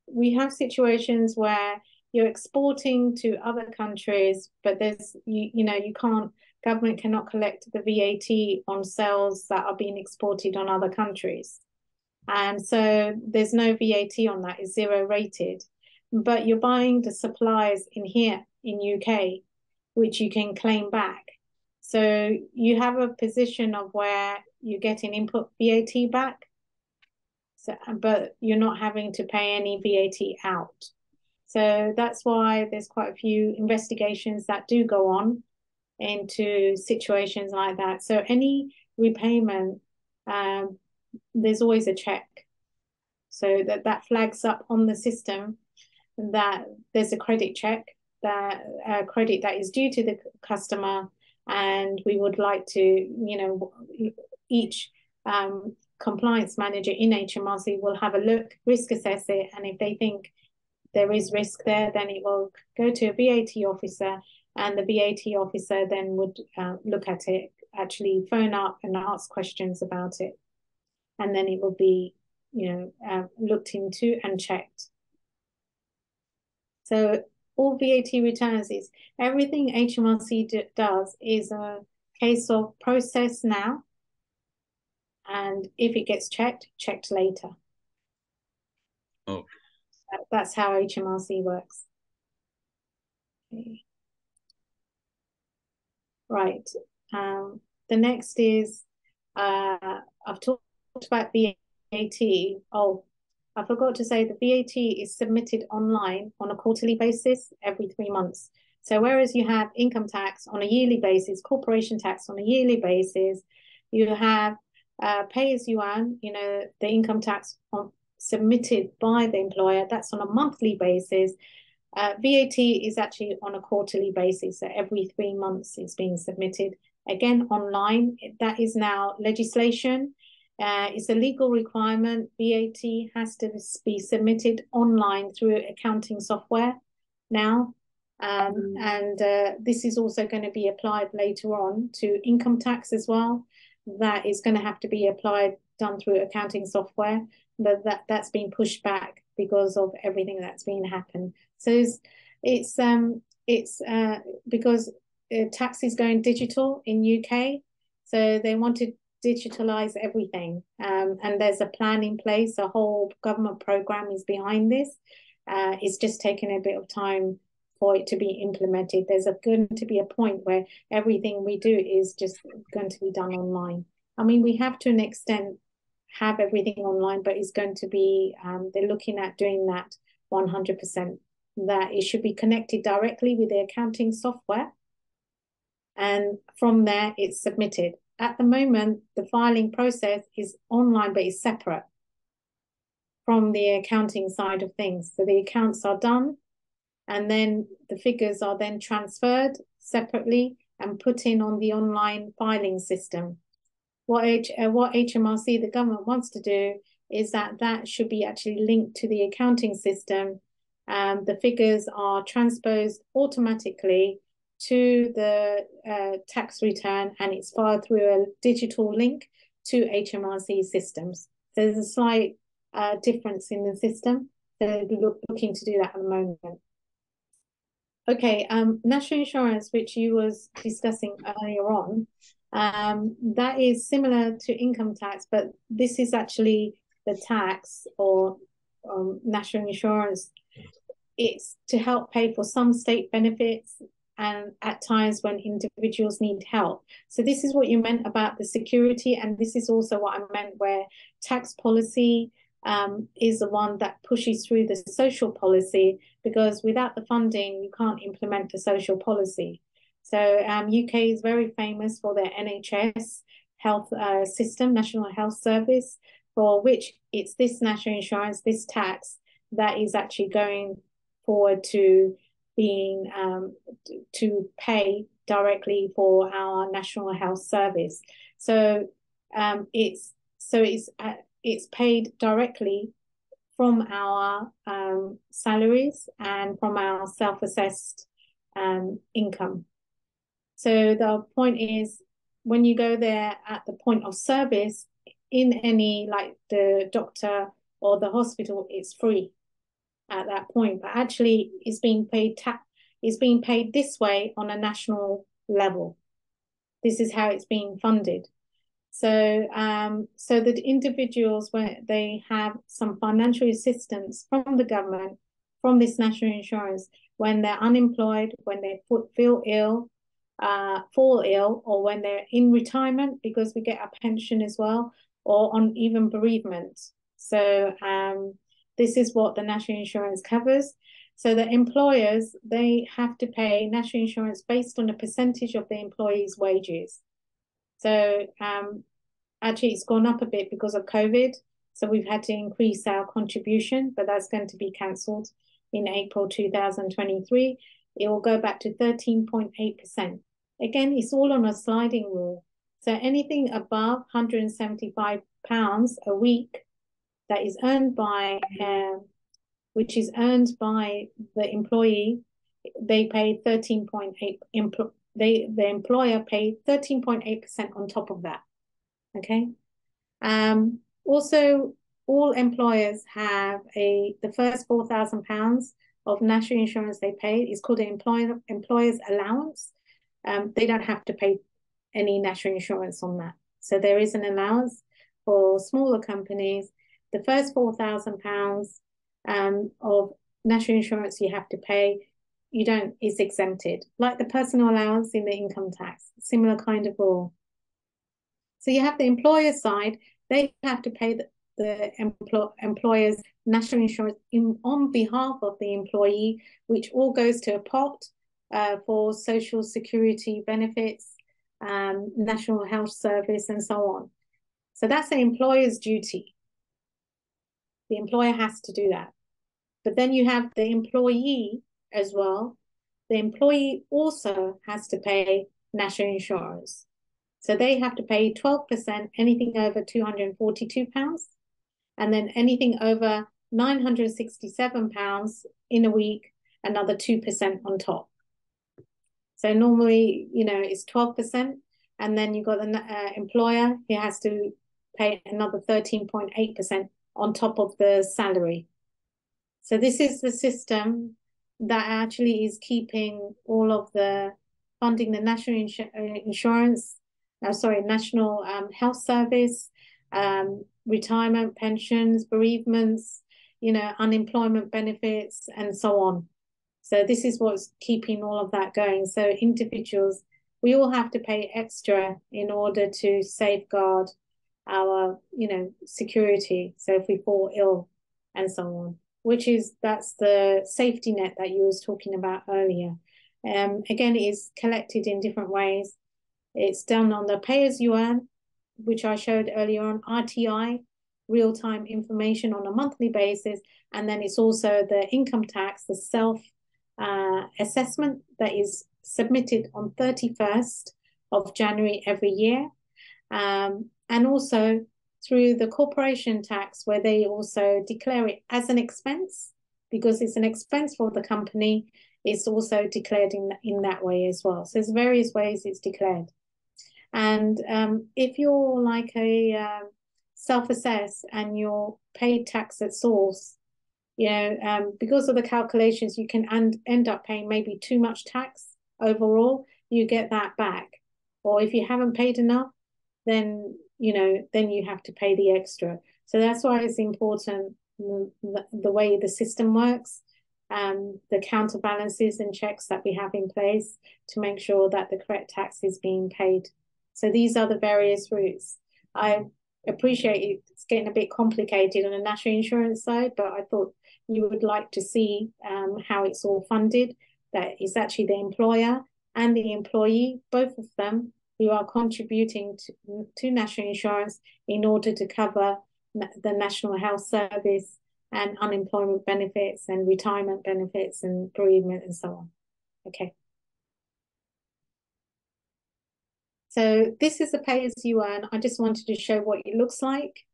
we have situations where you're exporting to other countries, but there's, you can't, government cannot collect the VAT on sales that are being exported on other countries. And so there's no VAT on that, it's zero rated. But you're buying the supplies in here in UK, which you can claim back. So you have a position of where you're getting input VAT back, so, but you're not having to pay any VAT out. So that's why there's quite a few investigations that do go on into situations like that. So any repayment, there's always a check. So that flags up on the system that there's a credit check, that credit that is due to the customer, and we would like to, each compliance manager in HMRC will have a look, risk assess it, and if they think there is risk there, then it will go to a VAT officer, and the VAT officer then would look at it, actually phone up and ask questions about it, and then it will be looked into and checked. So all VAT returns is everything HMRC does is a case of process now, and if it gets checked later. Okay. That's how HMRC works. Okay. Right. The next is I've talked about VAT. Oh, I forgot to say the VAT is submitted online on a quarterly basis every 3 months. So whereas you have income tax on a yearly basis, corporation tax on a yearly basis, you have pay as you earn, the income tax submitted by the employer, that's on a monthly basis. VAT is actually on a quarterly basis, so every 3 months it's being submitted. Again, online, that is now legislation. It's a legal requirement. VAT has to be submitted online through accounting software now. And this is also going to be applied later on to income tax as well. That is going to have to be done through accounting software, but that's been pushed back because of everything that's been happened. So it's because tax is going digital in UK, so they want to digitalize everything, and there's a plan in place. A whole government program is behind this. It's just taken a bit of time for it to be implemented. There's going to be a point where everything we do is just going to be done online. I mean, we have to an extent have everything online, but it's going to be, they're looking at doing that 100%, that it should be connected directly with the accounting software. And from there, it's submitted. At the moment, the filing process is online, but it's separate from the accounting side of things. So the accounts are done, and then the figures are then transferred separately and put in on the online filing system. What HMRC, the government, wants to do is that should be actually linked to the accounting system. The figures are transposed automatically to the tax return, and it's filed through a digital link to HMRC systems. So there's a slight difference in the system. So we're looking to do that at the moment. Okay, national insurance, which you was discussing earlier on, that is similar to income tax, but this is actually the tax or national insurance. It's to help pay for some state benefits and at times when individuals need help. So this is what you meant about the security, and this is also what I meant where tax policy is the one that pushes through the social policy, because without the funding, you can't implement the social policy. So UK is very famous for their NHS health system, National Health Service, for which it's this national insurance, this tax, that is actually going forward to being to pay directly for our National Health Service. So it's paid directly from our salaries and from our self-assessed income. So the point is, when you go there at the point of service, in any, like the doctor or the hospital, it's free at that point, but actually it's being paid this way on a national level. This is how it's being funded. So so that individuals, where they have some financial assistance from the government, from this national insurance, when they're unemployed, when they feel ill, fall ill, or when they're in retirement, because we get a pension as well, or on even bereavement. So this is what the national insurance covers. So the employers, they have to pay national insurance based on a percentage of the employee's wages. So actually it's gone up a bit because of COVID. So we've had to increase our contribution, but that's going to be cancelled in April 2023. It will go back to 13.8%. Again, it's all on a sliding rule. So anything above £175 a week that is earned by, which is earned by the employee, they pay 13.8%. The employer paid 13.8% on top of that. Okay. Also, all employers have the first £4,000 of national insurance they pay is called an employer's allowance. They don't have to pay any national insurance on that. So there is an allowance for smaller companies. The first £4,000 of national insurance you have to pay, is exempted, like the personal allowance in the income tax, similar kind of rule. So you have the employer side, they have to pay the employer's national insurance on behalf of the employee, which all goes to a pot for social security benefits, National Health Service, and so on. So that's the employer's duty. The employer has to do that. But then you have the employee as well. The employee also has to pay national insurance. So they have to pay 12%, anything over £242, and then anything over £967 in a week, another 2% on top. So normally, it's 12%, and then you've got the employer, he has to pay another 13.8% on top of the salary. So this is the system that actually is keeping all of the funding the national insurance, National Health Service, retirement pensions, bereavements, unemployment benefits, and so on. So this is what's keeping all of that going. So individuals, we all have to pay extra in order to safeguard our, security. So if we fall ill and so on, that's the safety net that you was talking about earlier. Again, it is collected in different ways. It's done on the pay as you earn, which I showed earlier on, RTI, real-time information on a monthly basis. And then it's also the income tax, the self assessment that is submitted on 31st of January every year. And also through the corporation tax, where they also declare it as an expense, because it's an expense for the company. It's also declared in that way as well. So there's various ways it's declared. And if you're like a self-assess and you're paid tax at source, you know, because of the calculations, you can end up paying maybe too much tax overall. You get that back. Or if you haven't paid enough, then, you know, then you have to pay the extra. So that's why it's important the way the system works, the counterbalances and checks that we have in place to make sure that the correct tax is being paid. So these are the various routes. I appreciate it's getting a bit complicated on the national insurance side, but I thought you would like to see how it's all funded. That is actually the employer and the employee, both of them, who are contributing to national insurance in order to cover the National Health Service and unemployment benefits and retirement benefits and bereavement and so on. Okay. So this is a pay as you earn. I just wanted to show what it looks like,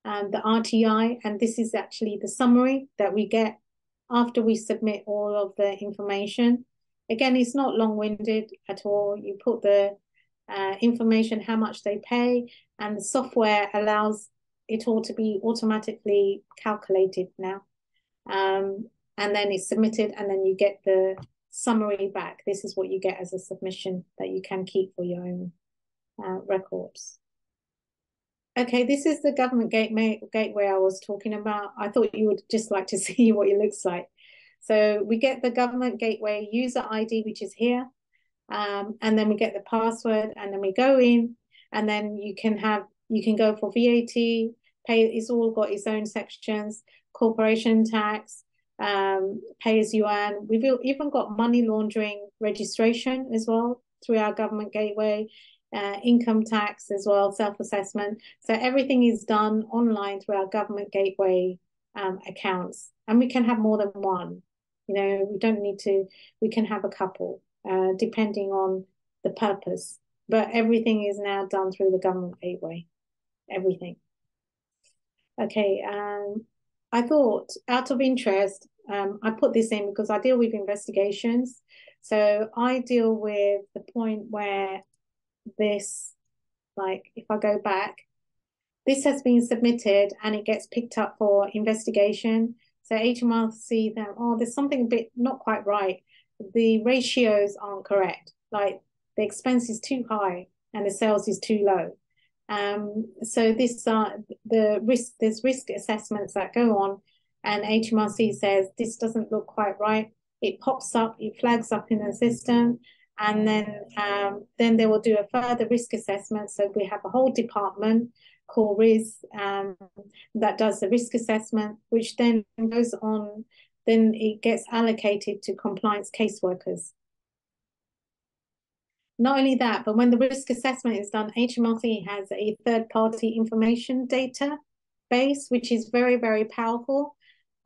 the RTI, and this is actually the summary that we get after we submit all of the information. Again, it's not long-winded at all. You put the information, how much they pay, and the software allows it all to be automatically calculated now. And then it's submitted, and then you get the summary back. This is what you get as a submission that you can keep for your own records. Okay, this is the government gateway I was talking about. I thought you would just like to see what it looks like. So we get the government gateway user ID, which is here. And then we get the password, and then we go in, and then you can go for VAT, pay, it's all got its own sections, corporation tax, pay as you earn. We've even got money laundering registration as well through our government gateway, income tax as well, self-assessment. So everything is done online through our government gateway accounts, and we can have more than one. You know, we don't need to, we can have a couple. Depending on the purpose. But everything is now done through the government gateway, everything. Okay, I thought out of interest, I put this in because I deal with investigations. So I deal with the point where this, like if I go back, this has been submitted and it gets picked up for investigation. So HMRC then, oh, there's something a bit not quite right. The ratios aren't correct. Like the expense is too high and the sales is too low. So this there's risk assessments that go on, and HMRC says this doesn't look quite right. It pops up, it flags up in the system, and then they will do a further risk assessment. So we have a whole department called RIS that does the risk assessment, which then goes on. Then it gets allocated to compliance caseworkers. Not only that, but when the risk assessment is done, HMRC has a third-party information database, which is very, very powerful.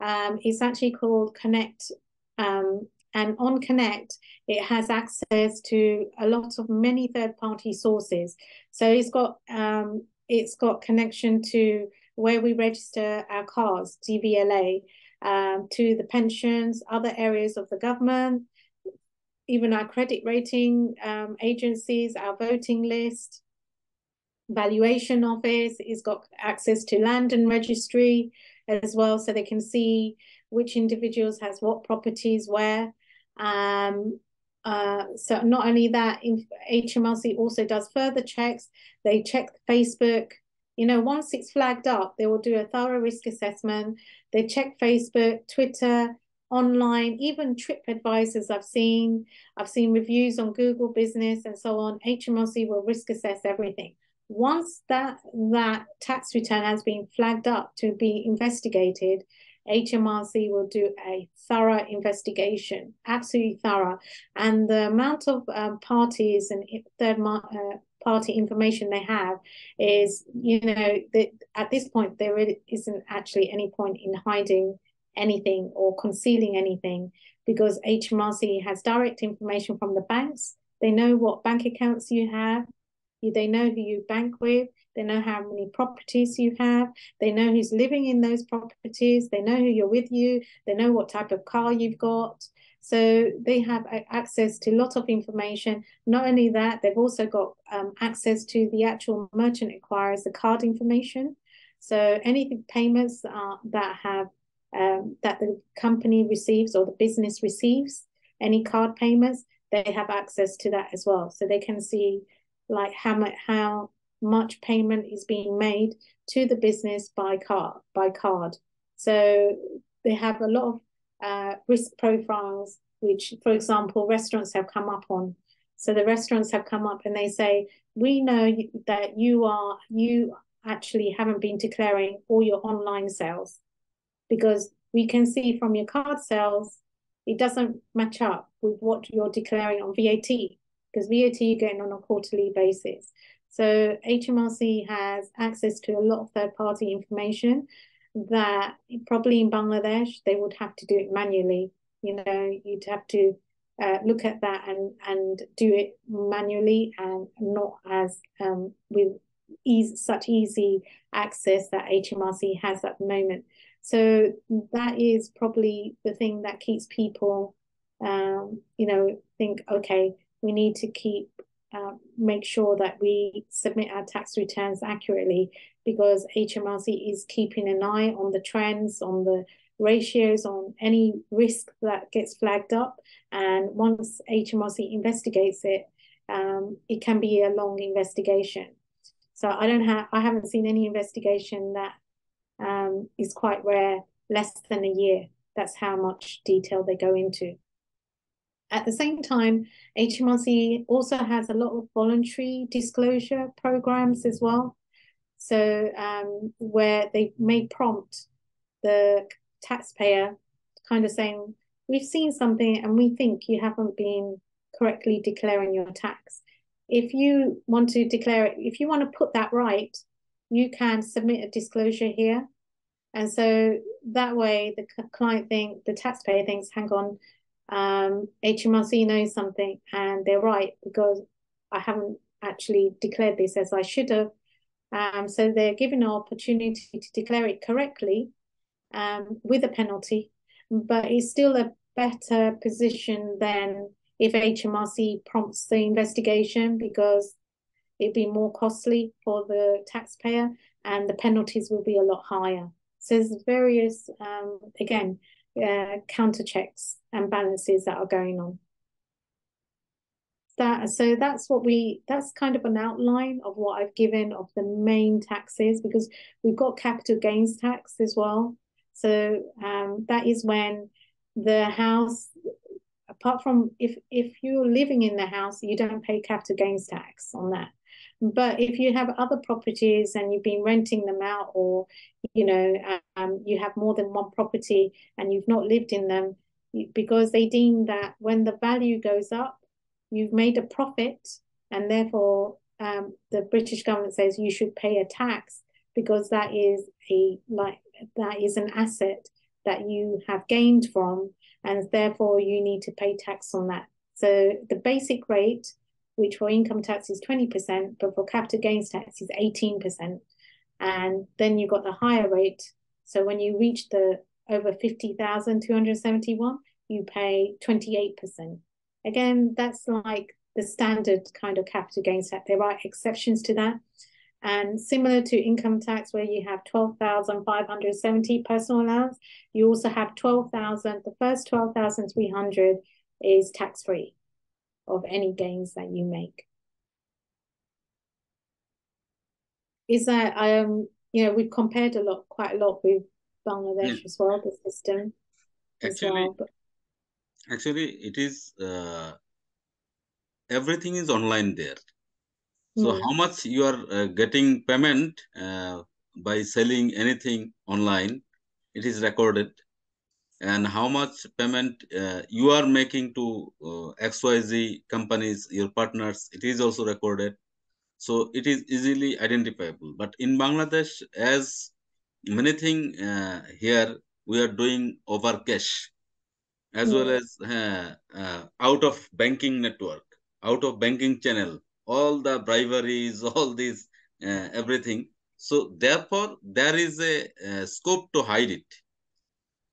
It's actually called Connect. And on Connect, it has access to a lot of many third-party sources. So it's got connection to where we register our cars, DVLA, to the pensions, other areas of the government, even our credit rating agencies, our voting list, valuation office. It's got access to land and registry as well, so they can see which individuals has what properties where. So not only that, HMRC also does further checks. They check Facebook. You know, once it's flagged up, they will do a thorough risk assessment. They check Facebook, Twitter, online, even TripAdvisors I've seen reviews on Google Business and so on. HMRC will risk assess everything. Once that tax return has been flagged up to be investigated, HMRC will do a thorough investigation, absolutely thorough. And the amount of parties and third-party information they have is, you know, that at this point, there really isn't actually any point in hiding anything or concealing anything, because HMRC has direct information from the banks. They know what bank accounts you have. They know who you bank with. They know how many properties you have. They know who's living in those properties. They know who you're with you. They know what type of car you've got. So they have access to a lot of information. Not only that, they've also got access to the actual merchant acquirers, the card information. So any payments that have that the company receives or the business receives, any card payments, they have access to that as well. So they can see like how much payment is being made to the business by card. So they have a lot of risk profiles, which, for example, restaurants have come up on. So the restaurants have come up and they say, we know that you actually haven't been declaring all your online sales, because we can see from your card sales, it doesn't match up with what you're declaring on VAT, because VAT you're getting on a quarterly basis. So HMRC has access to a lot of third-party information that probably in Bangladesh, they would have to do it manually. You know, you'd have to look at that and do it manually, and not as with such easy access that HMRC has at the moment. So that is probably the thing that keeps people, you know, think, okay, we need to make sure that we submit our tax returns accurately, because HMRC is keeping an eye on the trends, on the ratios, on any risk that gets flagged up. And once HMRC investigates it, it can be a long investigation. So I haven't seen any investigation that is quite rare, less than a year. That's how much detail they go into. At the same time, HMRC also has a lot of voluntary disclosure programs as well. So where they may prompt the taxpayer kind of saying, we've seen something and we think you haven't been correctly declaring your tax. If you want to declare it, if you want to put that right, you can submit a disclosure here. And so that way the taxpayer thinks, hang on, HMRC knows something and they're right, because I haven't actually declared this as I should have. So they're given an opportunity to declare it correctly with a penalty, but it's still a better position than if HMRC prompts the investigation, because it'd be more costly for the taxpayer and the penalties will be a lot higher. So there's various, again, counter checks and balances that are going on. So that's kind of an outline of what I've given of the main taxes, because we've got capital gains tax as well. So that is when the house, apart from if you're living in the house, you don't pay capital gains tax on that. But if you have other properties and you've been renting them out, or you know you have more than one property and you've not lived in them, because they deem that when the value goes up, you've made a profit, and therefore the British government says you should pay a tax, because that is an asset that you have gained from, and therefore you need to pay tax on that. So the basic rate, which for income tax is 20%, but for capital gains tax is 18%. And then you've got the higher rate. So when you reach the over 50,271, you pay 28%. Again, that's like the standard kind of capital gains tax. There are exceptions to that. And similar to income tax, where you have 12,570 personal allowance, you also have 12,000. The first 12,300 is tax-free of any gains that you make. Is that you know, we've compared quite a lot with Bangladesh as well, the system as well. Actually, it is everything is online there. So how much you are getting payment by selling anything online, it is recorded. And how much payment you are making to XYZ companies, your partners, it is also recorded. So it is easily identifiable. But in Bangladesh, as many things here, we are doing over cash, as well as out of banking network, out of banking channel, all the briberies, all these, everything. So therefore, there is a scope to hide it.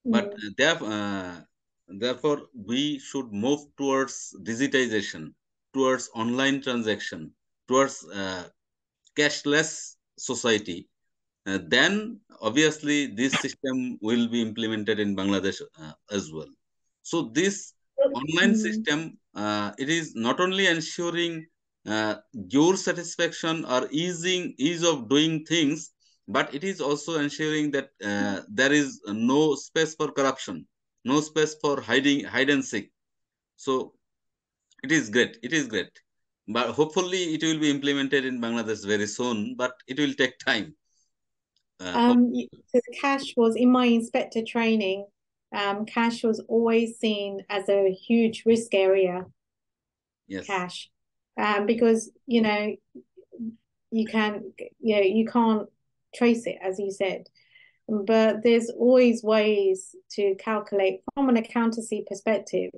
But therefore, we should move towards digitization, towards online transaction, towards cashless society. then obviously this system will be implemented in Bangladesh as well. So this online system, it is not only ensuring your satisfaction or ease of doing things, but it is also ensuring that there is no space for corruption, no space for hide and seek. So it is great. It is great. But hopefully it will be implemented in Bangladesh very soon, but it will take time. So the cash was in my inspector training. Cash was always seen as a huge risk area. Yes. Cash, because you can't trace it, as you said. But there's always ways to calculate from an accountancy perspective,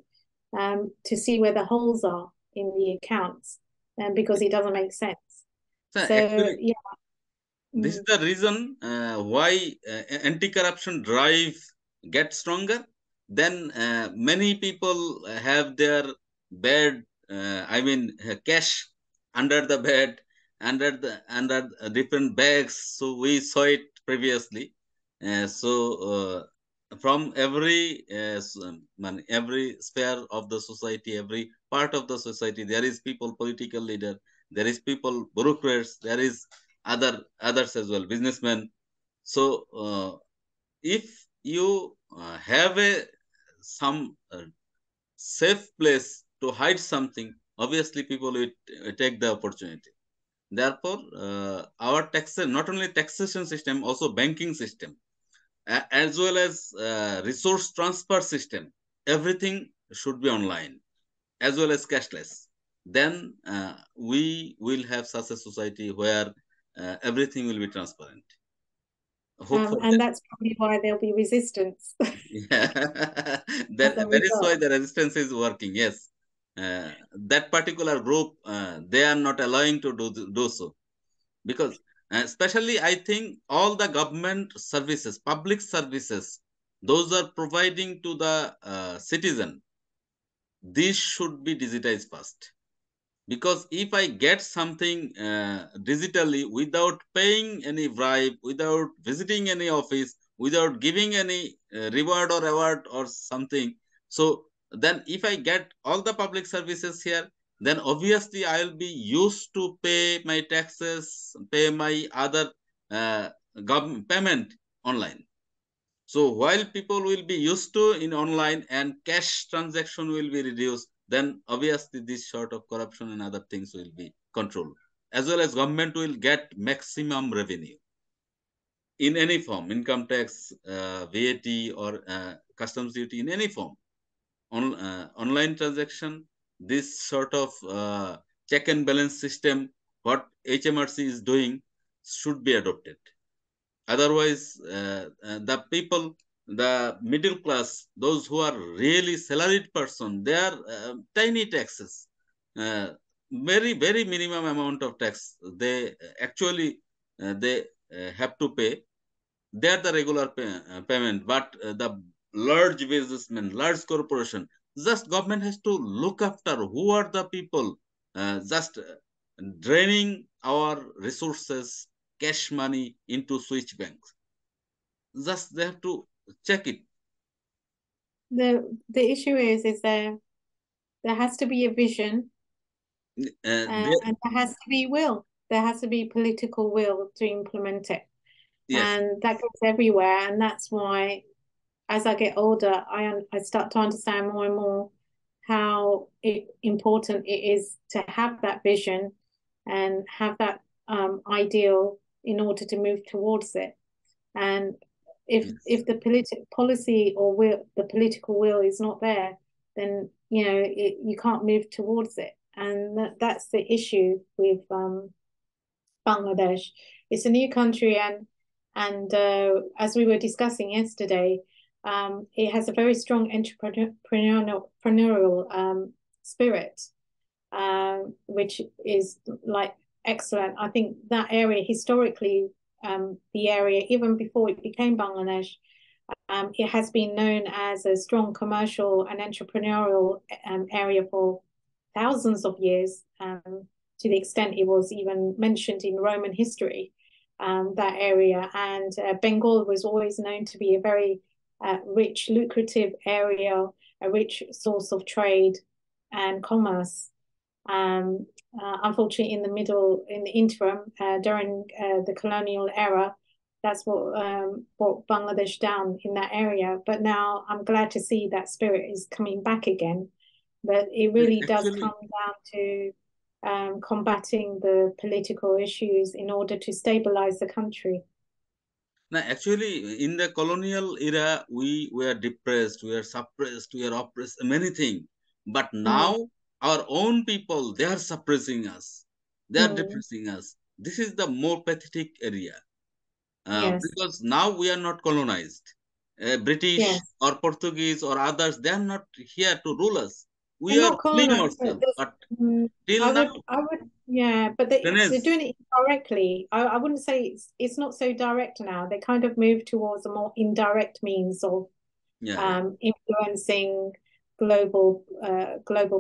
to see where the holes are in the accounts, because it doesn't make sense. So Actually, yeah. this is the reason why anti-corruption drive gets stronger. Then many people have their bed, cash under the bed, under different bags. So we saw it previously. From every sphere of the society, every part of the society, there is people, political leader, there is people, bureaucrats, there is others as well, businessmen. So if you have a some safe place to hide something, obviously people will take the opportunity. Therefore, our tax, not only taxation system, also banking system, as well as resource transfer system, everything should be online as well as cashless. Then we will have such a society where everything will be transparent. Hope for And that. that's probably why there'll be resistance Yeah, as a that is why result. the resistance is working. Yes, that particular group, they are not allowing to do so, because especially I think all the government services, public services, those are providing to the citizen. These should be digitized first, because if I get something digitally without paying any bribe, without visiting any office, without giving any reward or award or something, so then if I get all the public services here, then obviously I'll be used to pay my taxes, pay my other government payment online. So while people will be used to in online and cash transaction will be reduced, then obviously this sort of corruption and other things will be controlled. As well as government will get maximum revenue in any form, income tax, VAT or customs duty in any form. Online transaction, this sort of check and balance system, what HMRC is doing, should be adopted. Otherwise, the people, the middle class, those who are really salaried person, they are tiny taxes, uh, very minimum amount of tax. They actually they have to pay. They are the regular payment, but the large businessmen, large corporation, just government has to look after who are the people just draining our resources, cash money into switch banks. Just they have to check it. The issue is there has to be a vision, and there has to be will. There has to be political will to implement it. Yes, And that goes everywhere. And that's why, as I get older, I start to understand more and more how important it is to have that vision and have that ideal in order to move towards it. And yes, if the policy or the political will is not there, then you can't move towards it. And that's the issue with Bangladesh. It's a new country, and as we were discussing yesterday, it has a very strong entrepreneurial spirit, which is like excellent. I think that area historically, the area even before it became Bangladesh, it has been known as a strong commercial and entrepreneurial area for thousands of years, to the extent it was even mentioned in Roman history. that area. And Bengal was always known to be a very rich, lucrative area, a rich source of trade and commerce. Unfortunately, in the interim, during the colonial era, that's what brought Bangladesh down in that area. But now I'm glad to see that spirit is coming back again. But it really does Actually, come down to combating the political issues in order to stabilize the country. now, actually, in the colonial era, we were depressed, we were suppressed, we were oppressed, many things. But Mm, now, our own people, they are suppressing us, they are mm, depressing us. This is the more pathetic area yes, because now we are not colonized. British yes. or Portuguese or others, they are not here to rule us. They're We are not ruling colonized, but ourselves. But I till now, would, yeah, but they're Ganesh, doing it indirectly. I wouldn't say it's not so direct now. They kind of move towards a more indirect means of yeah, yeah, influencing global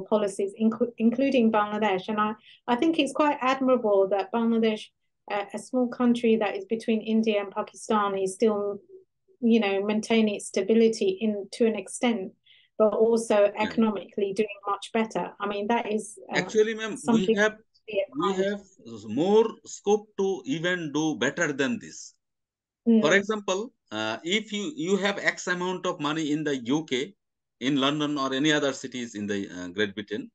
policies, including Bangladesh. And I think it's quite admirable that Bangladesh, a small country that is between India and Pakistan, is still, maintaining its stability to an extent, but also yeah. economically doing much better. I mean, that is Actually, ma'am, something to be we admired. have more scope to even do better than this. For Mm, example, if you have X amount of money in the UK, in London or any other cities in the Great Britain,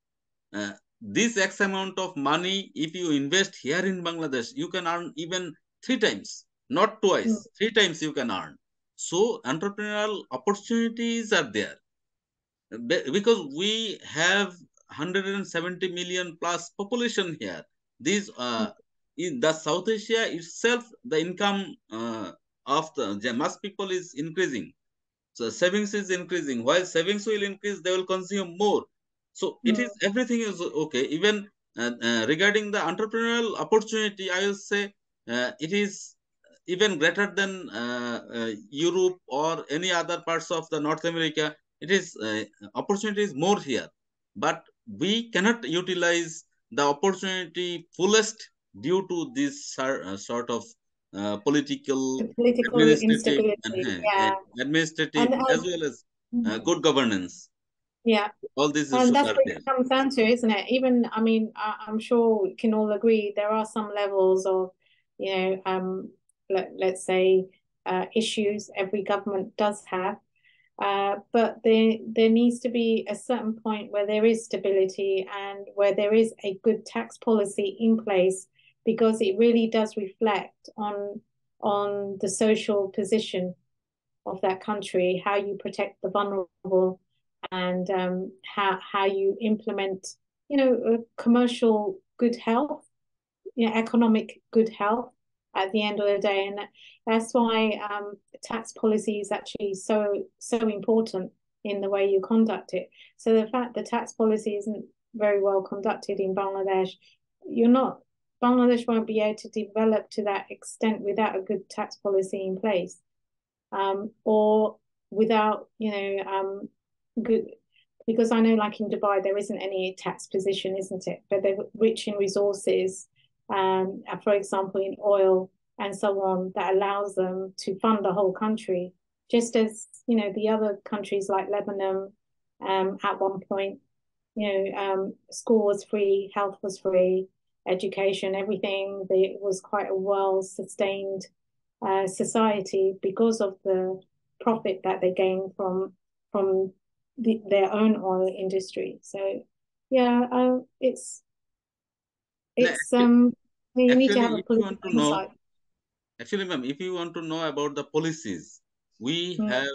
this X amount of money, if you invest here in Bangladesh, you can earn even three times, not mm, twice, three times you can earn. So entrepreneurial opportunities are there because we have 170 million plus population here. These mm, in the South Asia itself, the income of the mass people is increasing. So savings is increasing. While savings will increase, they will consume more. So it is mm, everything is okay. Even regarding the entrepreneurial opportunity, I will say it is even greater than Europe or any other parts of the North America. It is opportunity is more here, but we cannot utilize the opportunity fullest due to this sort of the political, political administrative, instability. Yeah, administrative and as well as good governance. yeah. All these And issues that's are what there. it comes down to, isn't it? Even, I mean, I'm sure we can all agree there are some levels of, you know, let's say, issues every government does have. But there needs to be a certain point where there is stability and where there is a good tax policy in place, because it really does reflect on the social position of that country, how you protect the vulnerable, and how you implement, commercial good health, economic good health at the end of the day. And that's why tax policy is actually so important in the way you conduct it. So the fact that tax policy isn't very well conducted in Bangladesh, you're not Bangladesh won't be able to develop to that extent without a good tax policy in place, or without, good, because I know, like in Dubai, there isn't any tax position, isn't it? But they're rich in resources, for example, in oil and so on, that allows them to fund the whole country, just as, the other countries like Lebanon, at one point, school was free, health was free, education, everything. It was quite a well-sustained society because of the profit that they gain from their own oil industry. So yeah, Now, it's you need to actually, have a if you political want to know, insight. actually, ma'am, if you want to know about the policies, we Mm, have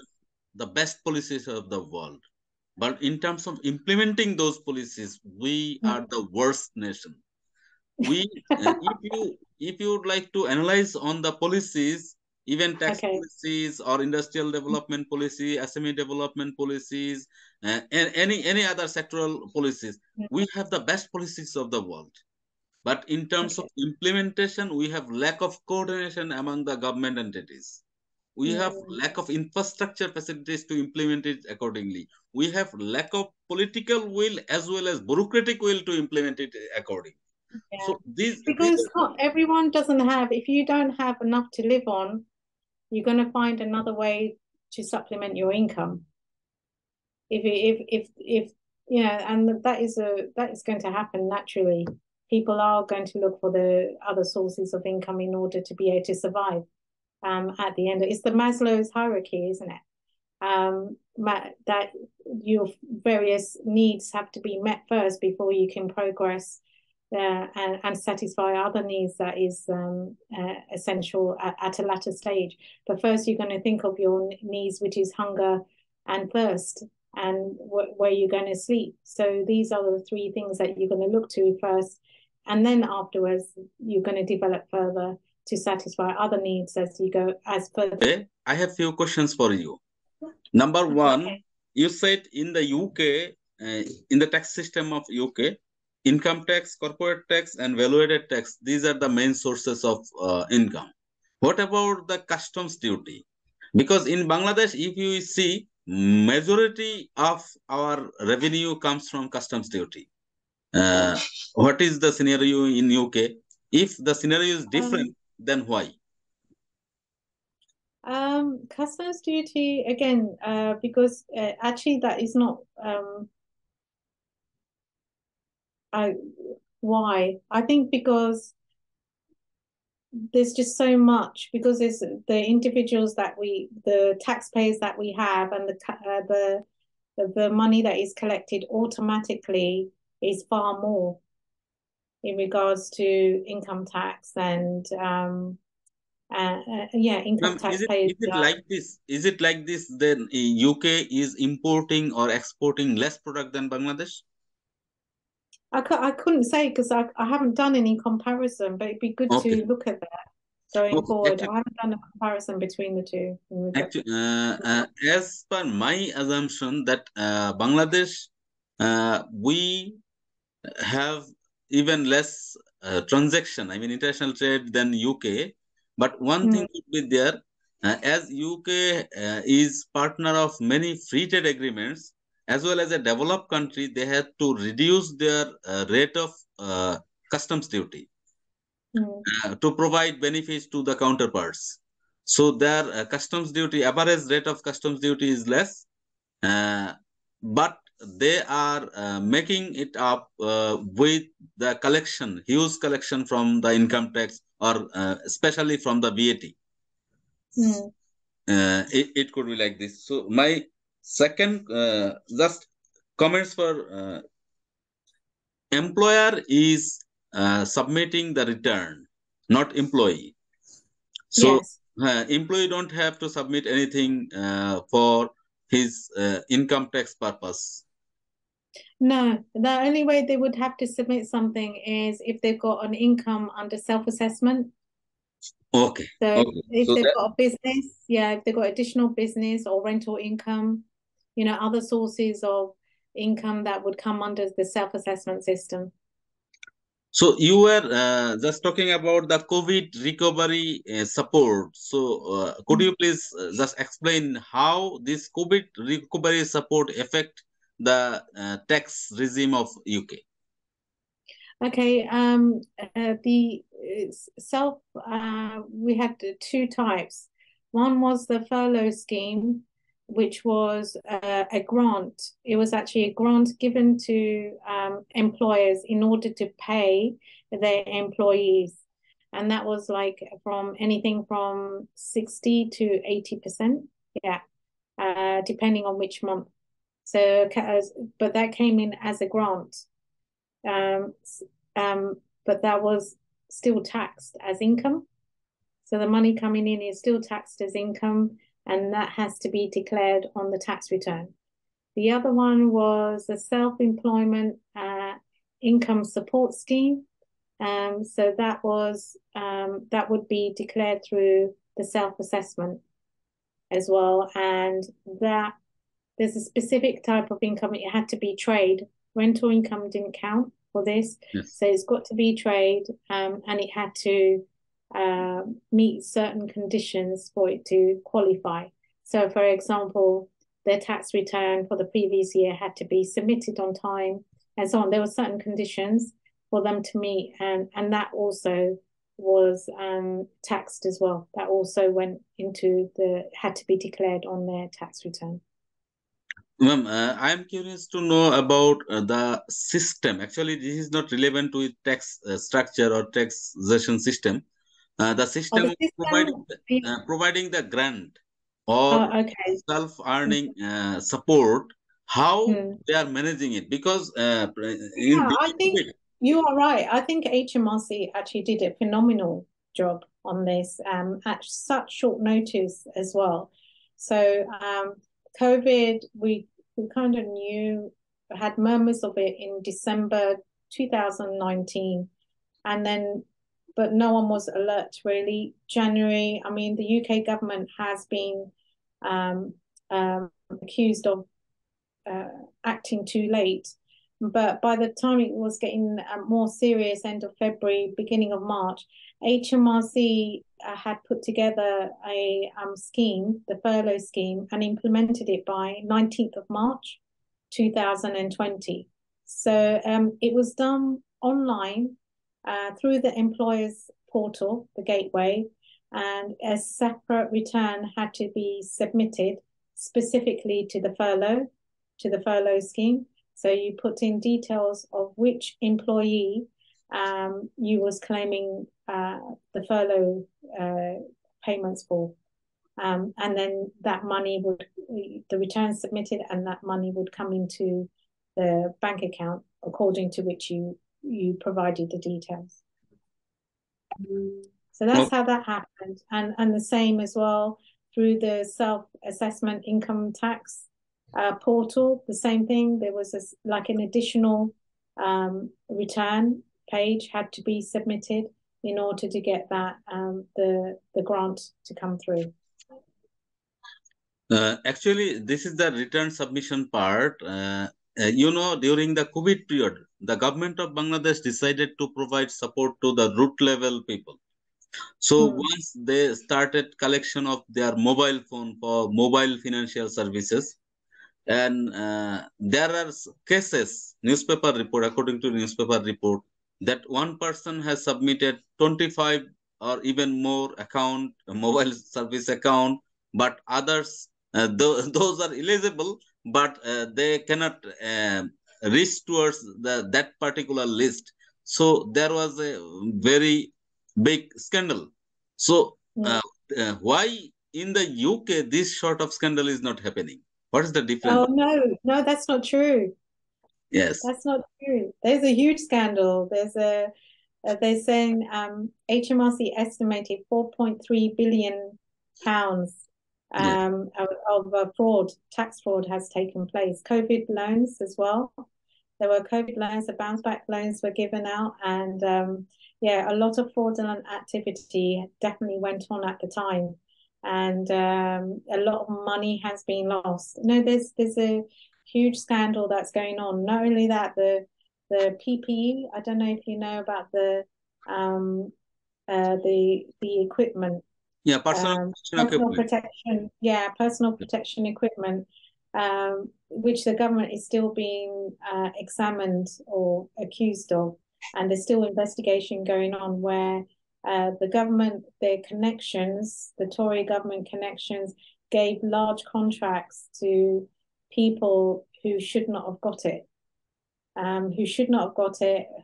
the best policies of the world. But in terms of implementing those policies, we mm. are the worst nation. We if you would like to analyze on the policies, even tax Okay. policies or industrial development policy, SME development policies, and any other sectoral policies, Mm, we have the best policies of the world. But in terms of okay. implementation, we have lack of coordination among the government entities. We have Mm, lack of infrastructure facilities to implement it accordingly. We have lack of political will as well as bureaucratic will to implement it accordingly. Yeah. So these Because not everyone doesn't have, if you don't have enough to live on, you're going to find another way to supplement your income. If yeah, and that is going to happen naturally. People are going to look for the other sources of income in order to be able to survive. At the end, it's the Maslow's hierarchy, isn't it? That your various needs have to be met first before you can progress and satisfy other needs that is essential at a latter stage. But first, you're going to think of your needs, which is hunger and thirst, and where you're going to sleep. So these are the three things that you're going to look to first, and then afterwards, you're going to develop further to satisfy other needs as you go as further. Okay, I have few questions for you. Number one, Okay. you said in the UK, in the tax system of UK, income tax, corporate tax, and value-added tax, these are the main sources of income. What about the customs duty? Because in Bangladesh, if you see, majority of our revenue comes from customs duty. What is the scenario in UK? If the scenario is different, then why? Customs duty again, because actually that is not why. I think because there's just so much, because there's the individuals that the taxpayers that we have, and the money that is collected automatically is far more in regards to income tax and yeah, income tax payers. Is it like this? Is it like this? Then UK is importing or exporting less product than Bangladesh? I couldn't say because I haven't done any comparison, but it'd be good Okay. to look at that going forward. I haven't done a comparison between the two. Actually, as per my assumption that Bangladesh, we have even less transaction, I mean international trade than UK. But one thing would be there, as UK is partner of many free trade agreements, as well as a developed country, they have to reduce their rate of customs duty to provide benefits to the counterparts. So their customs duty, average rate of customs duty is less, but they are making it up with the collection, huge collection from the income tax, or especially from the VAT. It could be like this. So my second, just comments for employer is submitting the return, not employee. So Yes. Employee don't have to submit anything for his income tax purpose. No, the only way they would have to submit something is if they've got an income under self-assessment. Okay. So Okay. if So they've that, got a business, yeah, if they've got additional business or rental income, other sources of income that would come under the self-assessment system. so you were just talking about the COVID recovery support. So could you please just explain how this COVID recovery support affect the tax regime of UK? Okay, the self we had two types. One was the furlough scheme, which was a grant. It was actually a grant given to employers in order to pay their employees, and that was like from anything from 60 to 80%, yeah, depending on which month. So, but that came in as a grant. Um, but that was still taxed as income. So the money coming in is still taxed as income, and that has to be declared on the tax return. The other one was the self-employment income support scheme. So that was that would be declared through the self-assessment as well, and that there's a specific type of income. It had to be trade. Rental income didn't count for this. Yes. So it's got to be trade, and it had to meet certain conditions for it to qualify. So, for example, their tax return for the previous year had to be submitted on time, and so on. There were certain conditions for them to meet, and that also was taxed as well. That also went into had to be declared on their tax return. Ma'am, I'm curious to know about the system. Actually, this is not relevant to tax structure or taxation system. The system of providing the grant or okay. self-earning support, how they are managing it. Because I think you are right. I think HMRC actually did a phenomenal job on this at such short notice as well. So COVID, we kind of knew, had murmurs of it in December 2019, and then, but no one was alert really. January, I mean, the UK government has been accused of acting too late. But by the time it was getting more serious, end of February, beginning of March, HMRC had put together a scheme, the furlough scheme, and implemented it by 19th of March 2020. So it was done online through the employer's portal, the gateway, and a separate return had to be submitted specifically to the furlough scheme. So you put in details of which employee you was claiming the furlough payments for. And then that money the return submitted, and that money would come into the bank account according to which you provided the details. So that's how that happened. And the same as well through the self-assessment income tax portal, the same thing. There was like an additional return page had to be submitted in order to get that the grant to come through. Actually, this is the return submission part. You know, during the COVID period, the government of Bangladesh decided to provide support to the root level people. So once they started collection of their mobile phone for mobile financial services, and there are cases, newspaper report, according to newspaper report, that one person has submitted 25 or even more account, mobile service account, but others, those are eligible, but they cannot reach towards that particular list. So there was a very big scandal. So why in the UK this sort of scandal is not happening? What is the difference? Oh no, that's not true. Yes, that's not true. There's a huge scandal. They're saying HMRC estimated £4.3 billion of tax fraud has taken place. COVID loans as well. There were COVID loans, the bounce back loans were given out, and a lot of fraudulent activity definitely went on at the time, and a lot of money has been lost. No, there's a huge scandal that's going on. Not only that, the PPE. I don't know if you know about the equipment. Yeah, personal protection. Yeah, personal protection equipment, which the government is still being examined or accused of, and there's still investigation going on where the government, their connections, the Tory government connections, gave large contracts to people who should not have got it,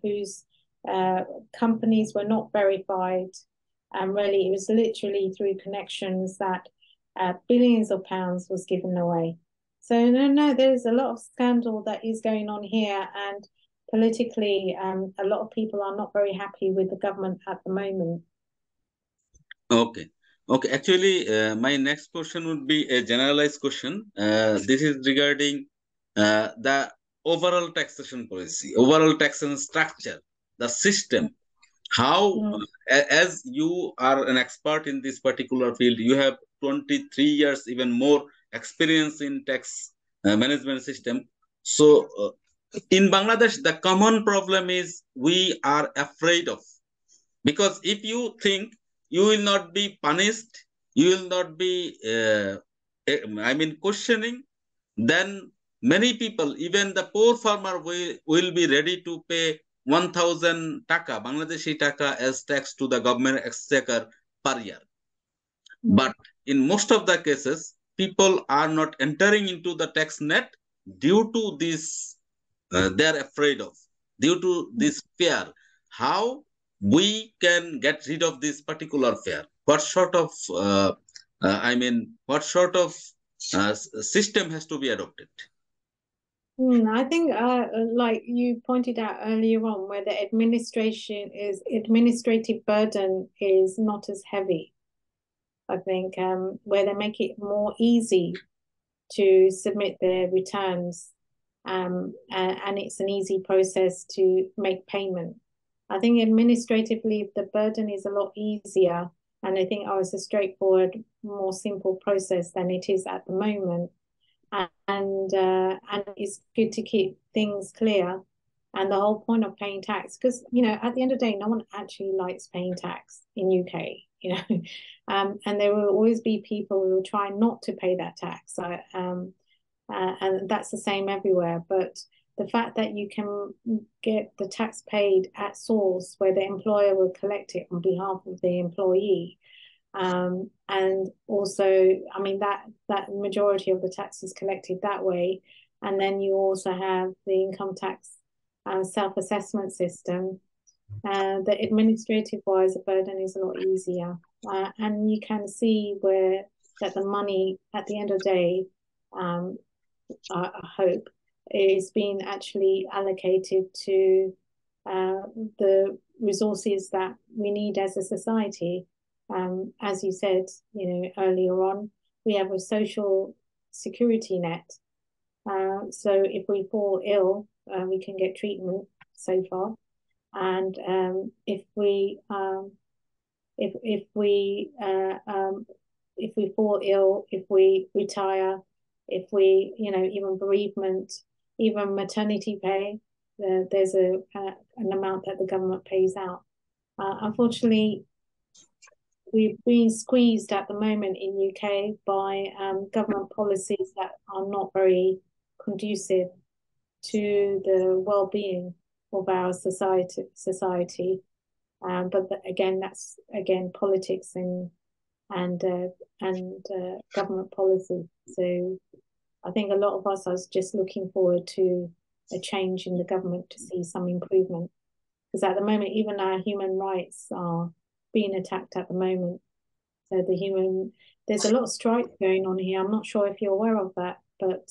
whose companies were not verified. And really, it was literally through connections that billions of pounds was given away. So no, there's a lot of scandal that is going on here, and politically, a lot of people are not very happy with the government at the moment. Okay. Actually, my next question would be a generalized question. This is regarding the overall taxation policy, overall taxation structure, the system. How, as you are an expert in this particular field, you have 23 years, even more experience in tax management system. So in Bangladesh, the common problem is we are afraid of, because if you think you will not be punished, you will not be, questioning, then many people, even the poor farmer, will be ready to pay 1000 taka, Bangladeshi taka, as tax to the government exchequer per year. But in most of the cases, people are not entering into the tax net due to this, they're afraid of, due to this fear. How we can get rid of this particular fear? What sort of, what sort of system has to be adopted? I think, like you pointed out earlier on, where the administrative burden is not as heavy. I think where they make it more easy to submit their returns, and it's an easy process to make payment. I think administratively the burden is a lot easier, and I think it's a straightforward, more simple process than it is at the moment. And it's good to keep things clear. And the whole point of paying tax, because at the end of the day, no one actually likes paying tax in UK, and there will always be people who will try not to pay that tax. And that's the same everywhere. But the fact that you can get the tax paid at source, where the employer will collect it on behalf of the employee. And also, that majority of the tax is collected that way. And then you also have the income tax self-assessment system. The administrative wise, the burden is a lot easier. And you can see where that the money at the end of the day, I hope, is being actually allocated to the resources that we need as a society. As you said, earlier on, we have a social security net. So if we fall ill, we can get treatment so far. And if we fall ill, if we retire, if we, even bereavement, even maternity pay, there's an amount that the government pays out. Unfortunately, we've been squeezed at the moment in UK by government policies that are not very conducive to the well-being of our society. But that's politics and government policy. So I think a lot of us are just looking forward to a change in the government to see some improvement. Because at the moment, even our human rights are being attacked at the moment. So there's a lot of strike going on here. I'm not sure if you're aware of that, but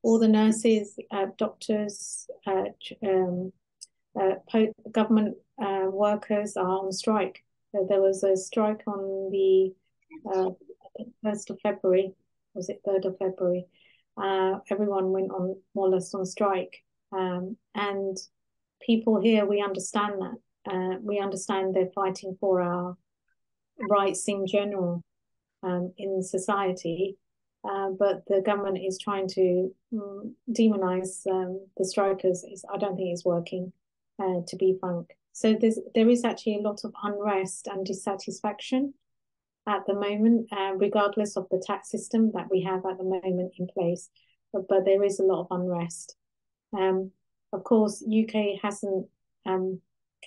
all the nurses, doctors, government workers are on strike. So there was a strike on the 1st of February. Was it 3rd of February? Everyone went on more or less on strike. And people here, we understand that. We understand they're fighting for our rights in general in society. But the government is trying to demonize the strikers. I don't think it's working, to be frank. So there is actually a lot of unrest and dissatisfaction at the moment, regardless of the tax system that we have at the moment in place. But there is a lot of unrest. Of course, UK hasn't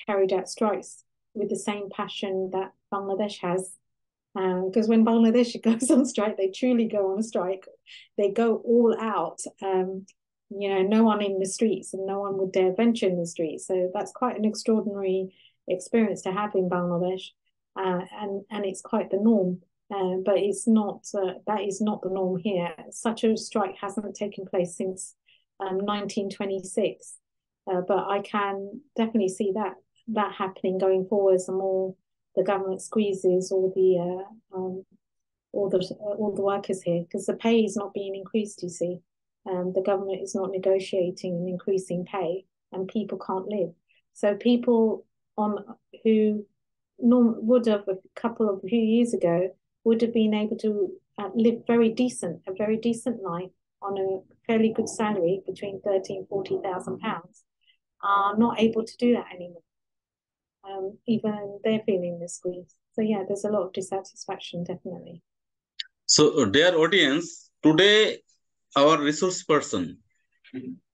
carried out strikes with the same passion that Bangladesh has. Because when Bangladesh goes on strike, they truly go on a strike. They go all out. No one in the streets, and no one would dare venture in the streets. So that's quite an extraordinary experience to have in Bangladesh, and it's quite the norm. But it's not. That is not the norm here. Such a strike hasn't taken place since 1926. But I can definitely see that happening going forward. The more the government squeezes all the workers here, because the pay is not being increased. You see, the government is not negotiating and increasing pay, and people can't live. So people who would have a few years ago would have been able to live a very decent life on a fairly good salary between £30,000 and £40,000, are not able to do that anymore. Even they're feeling the squeeze. So yeah, there's a lot of dissatisfaction, definitely. So, dear audience, today our resource person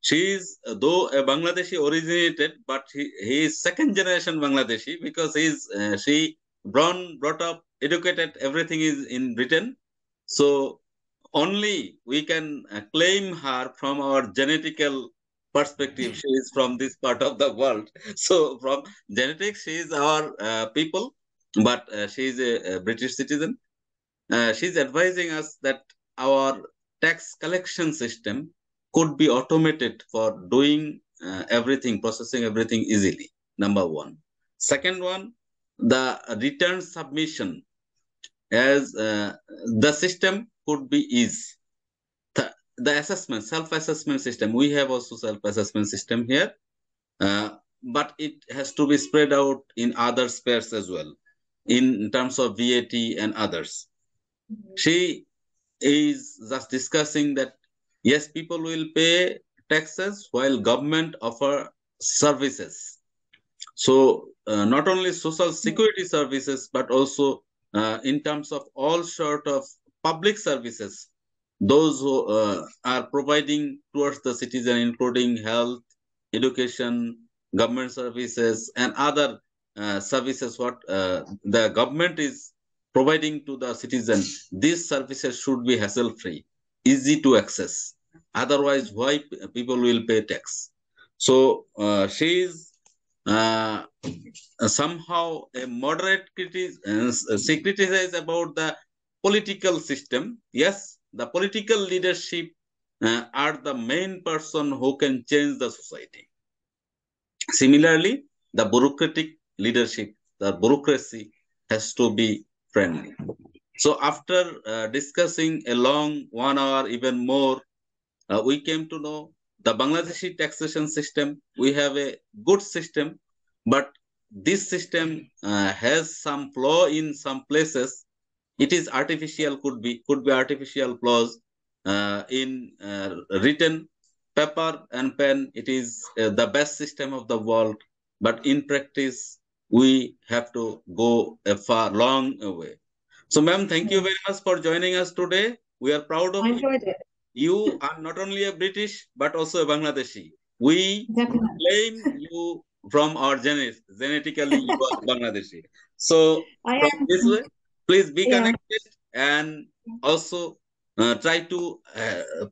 She is, though a Bangladeshi originated, but he is second generation Bangladeshi because she born, brought up, educated, everything is in Britain. So only we can claim her from our genetical perspective. She is from this part of the world. So from genetics, she is our people, but she is a British citizen. She's advising us that our tax collection system could be automated for doing everything, processing everything easily. Number one. Second one, the return submission as the system could be easy. The assessment, self-assessment system, we have also self-assessment system here, but it has to be spread out in other spheres as well, in terms of VAT and others. She is just discussing that yes, people will pay taxes while government offer services. So not only social security services, but also in terms of all sort of public services, those who are providing towards the citizen, including health, education, government services, and other services what the government is providing to the citizen. These services should be hassle-free, easy to access. Otherwise, why people will pay tax? So she is somehow a moderate criticize about the political system. Yes, the political leadership are the main person who can change the society. Similarly, the bureaucratic leadership, the bureaucracy has to be friendly. So after discussing a long 1 hour, even more, we came to know the Bangladeshi taxation system. We have a good system, but this system has some flaw in some places. It is artificial, could be artificial flaws in written paper and pen. It is the best system of the world, but in practice, we have to go a long way. So, ma'am, thank you very much for joining us today. We are proud of I you. enjoyed it. You are not only a British, but also a Bangladeshi. We Definitely. claim you from our genetically, you are Bangladeshi. So, I from am. this way, please be Yeah. connected and also try to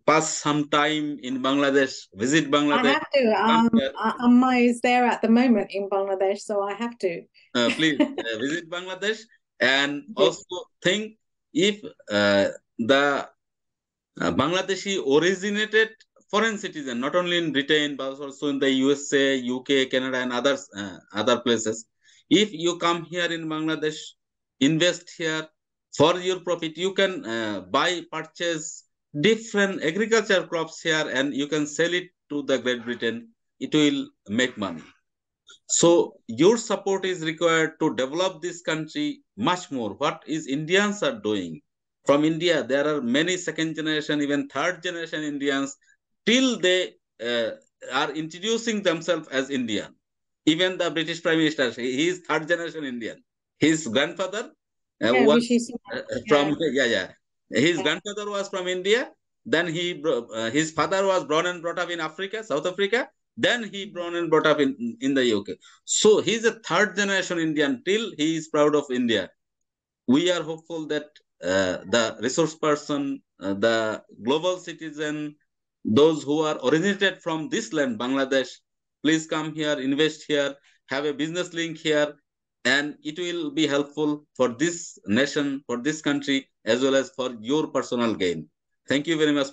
pass some time in Bangladesh, visit I Bangladesh. have to. Come here. Amma is there at the moment in Bangladesh, so I have to. Please visit Bangladesh and Yes. also think if the Bangladeshi originated foreign citizen, not only in Britain, but also in the USA, UK, Canada, and other places. If you come here in Bangladesh, invest here for your profit, you can purchase different agriculture crops here, and you can sell it to the Great Britain. It will make money. So your support is required to develop this country much more. What is Indians are doing? From India, there are many second generation, even third generation Indians, till they are introducing themselves as Indian. Even the British Prime Minister, he is third generation Indian. His grandfather Yeah, was Rishi Sunak. from His Yeah. grandfather was from India. Then his father was born and brought up in Africa, South Africa. Then he born and brought up in the UK. So he's a third generation Indian. Till he is proud of India. We are hopeful that the resource person, the global citizen, those who are originated from this land, Bangladesh, please come here, invest here, have a business link here, and it will be helpful for this nation, for this country, as well as for your personal gain. Thank you very much.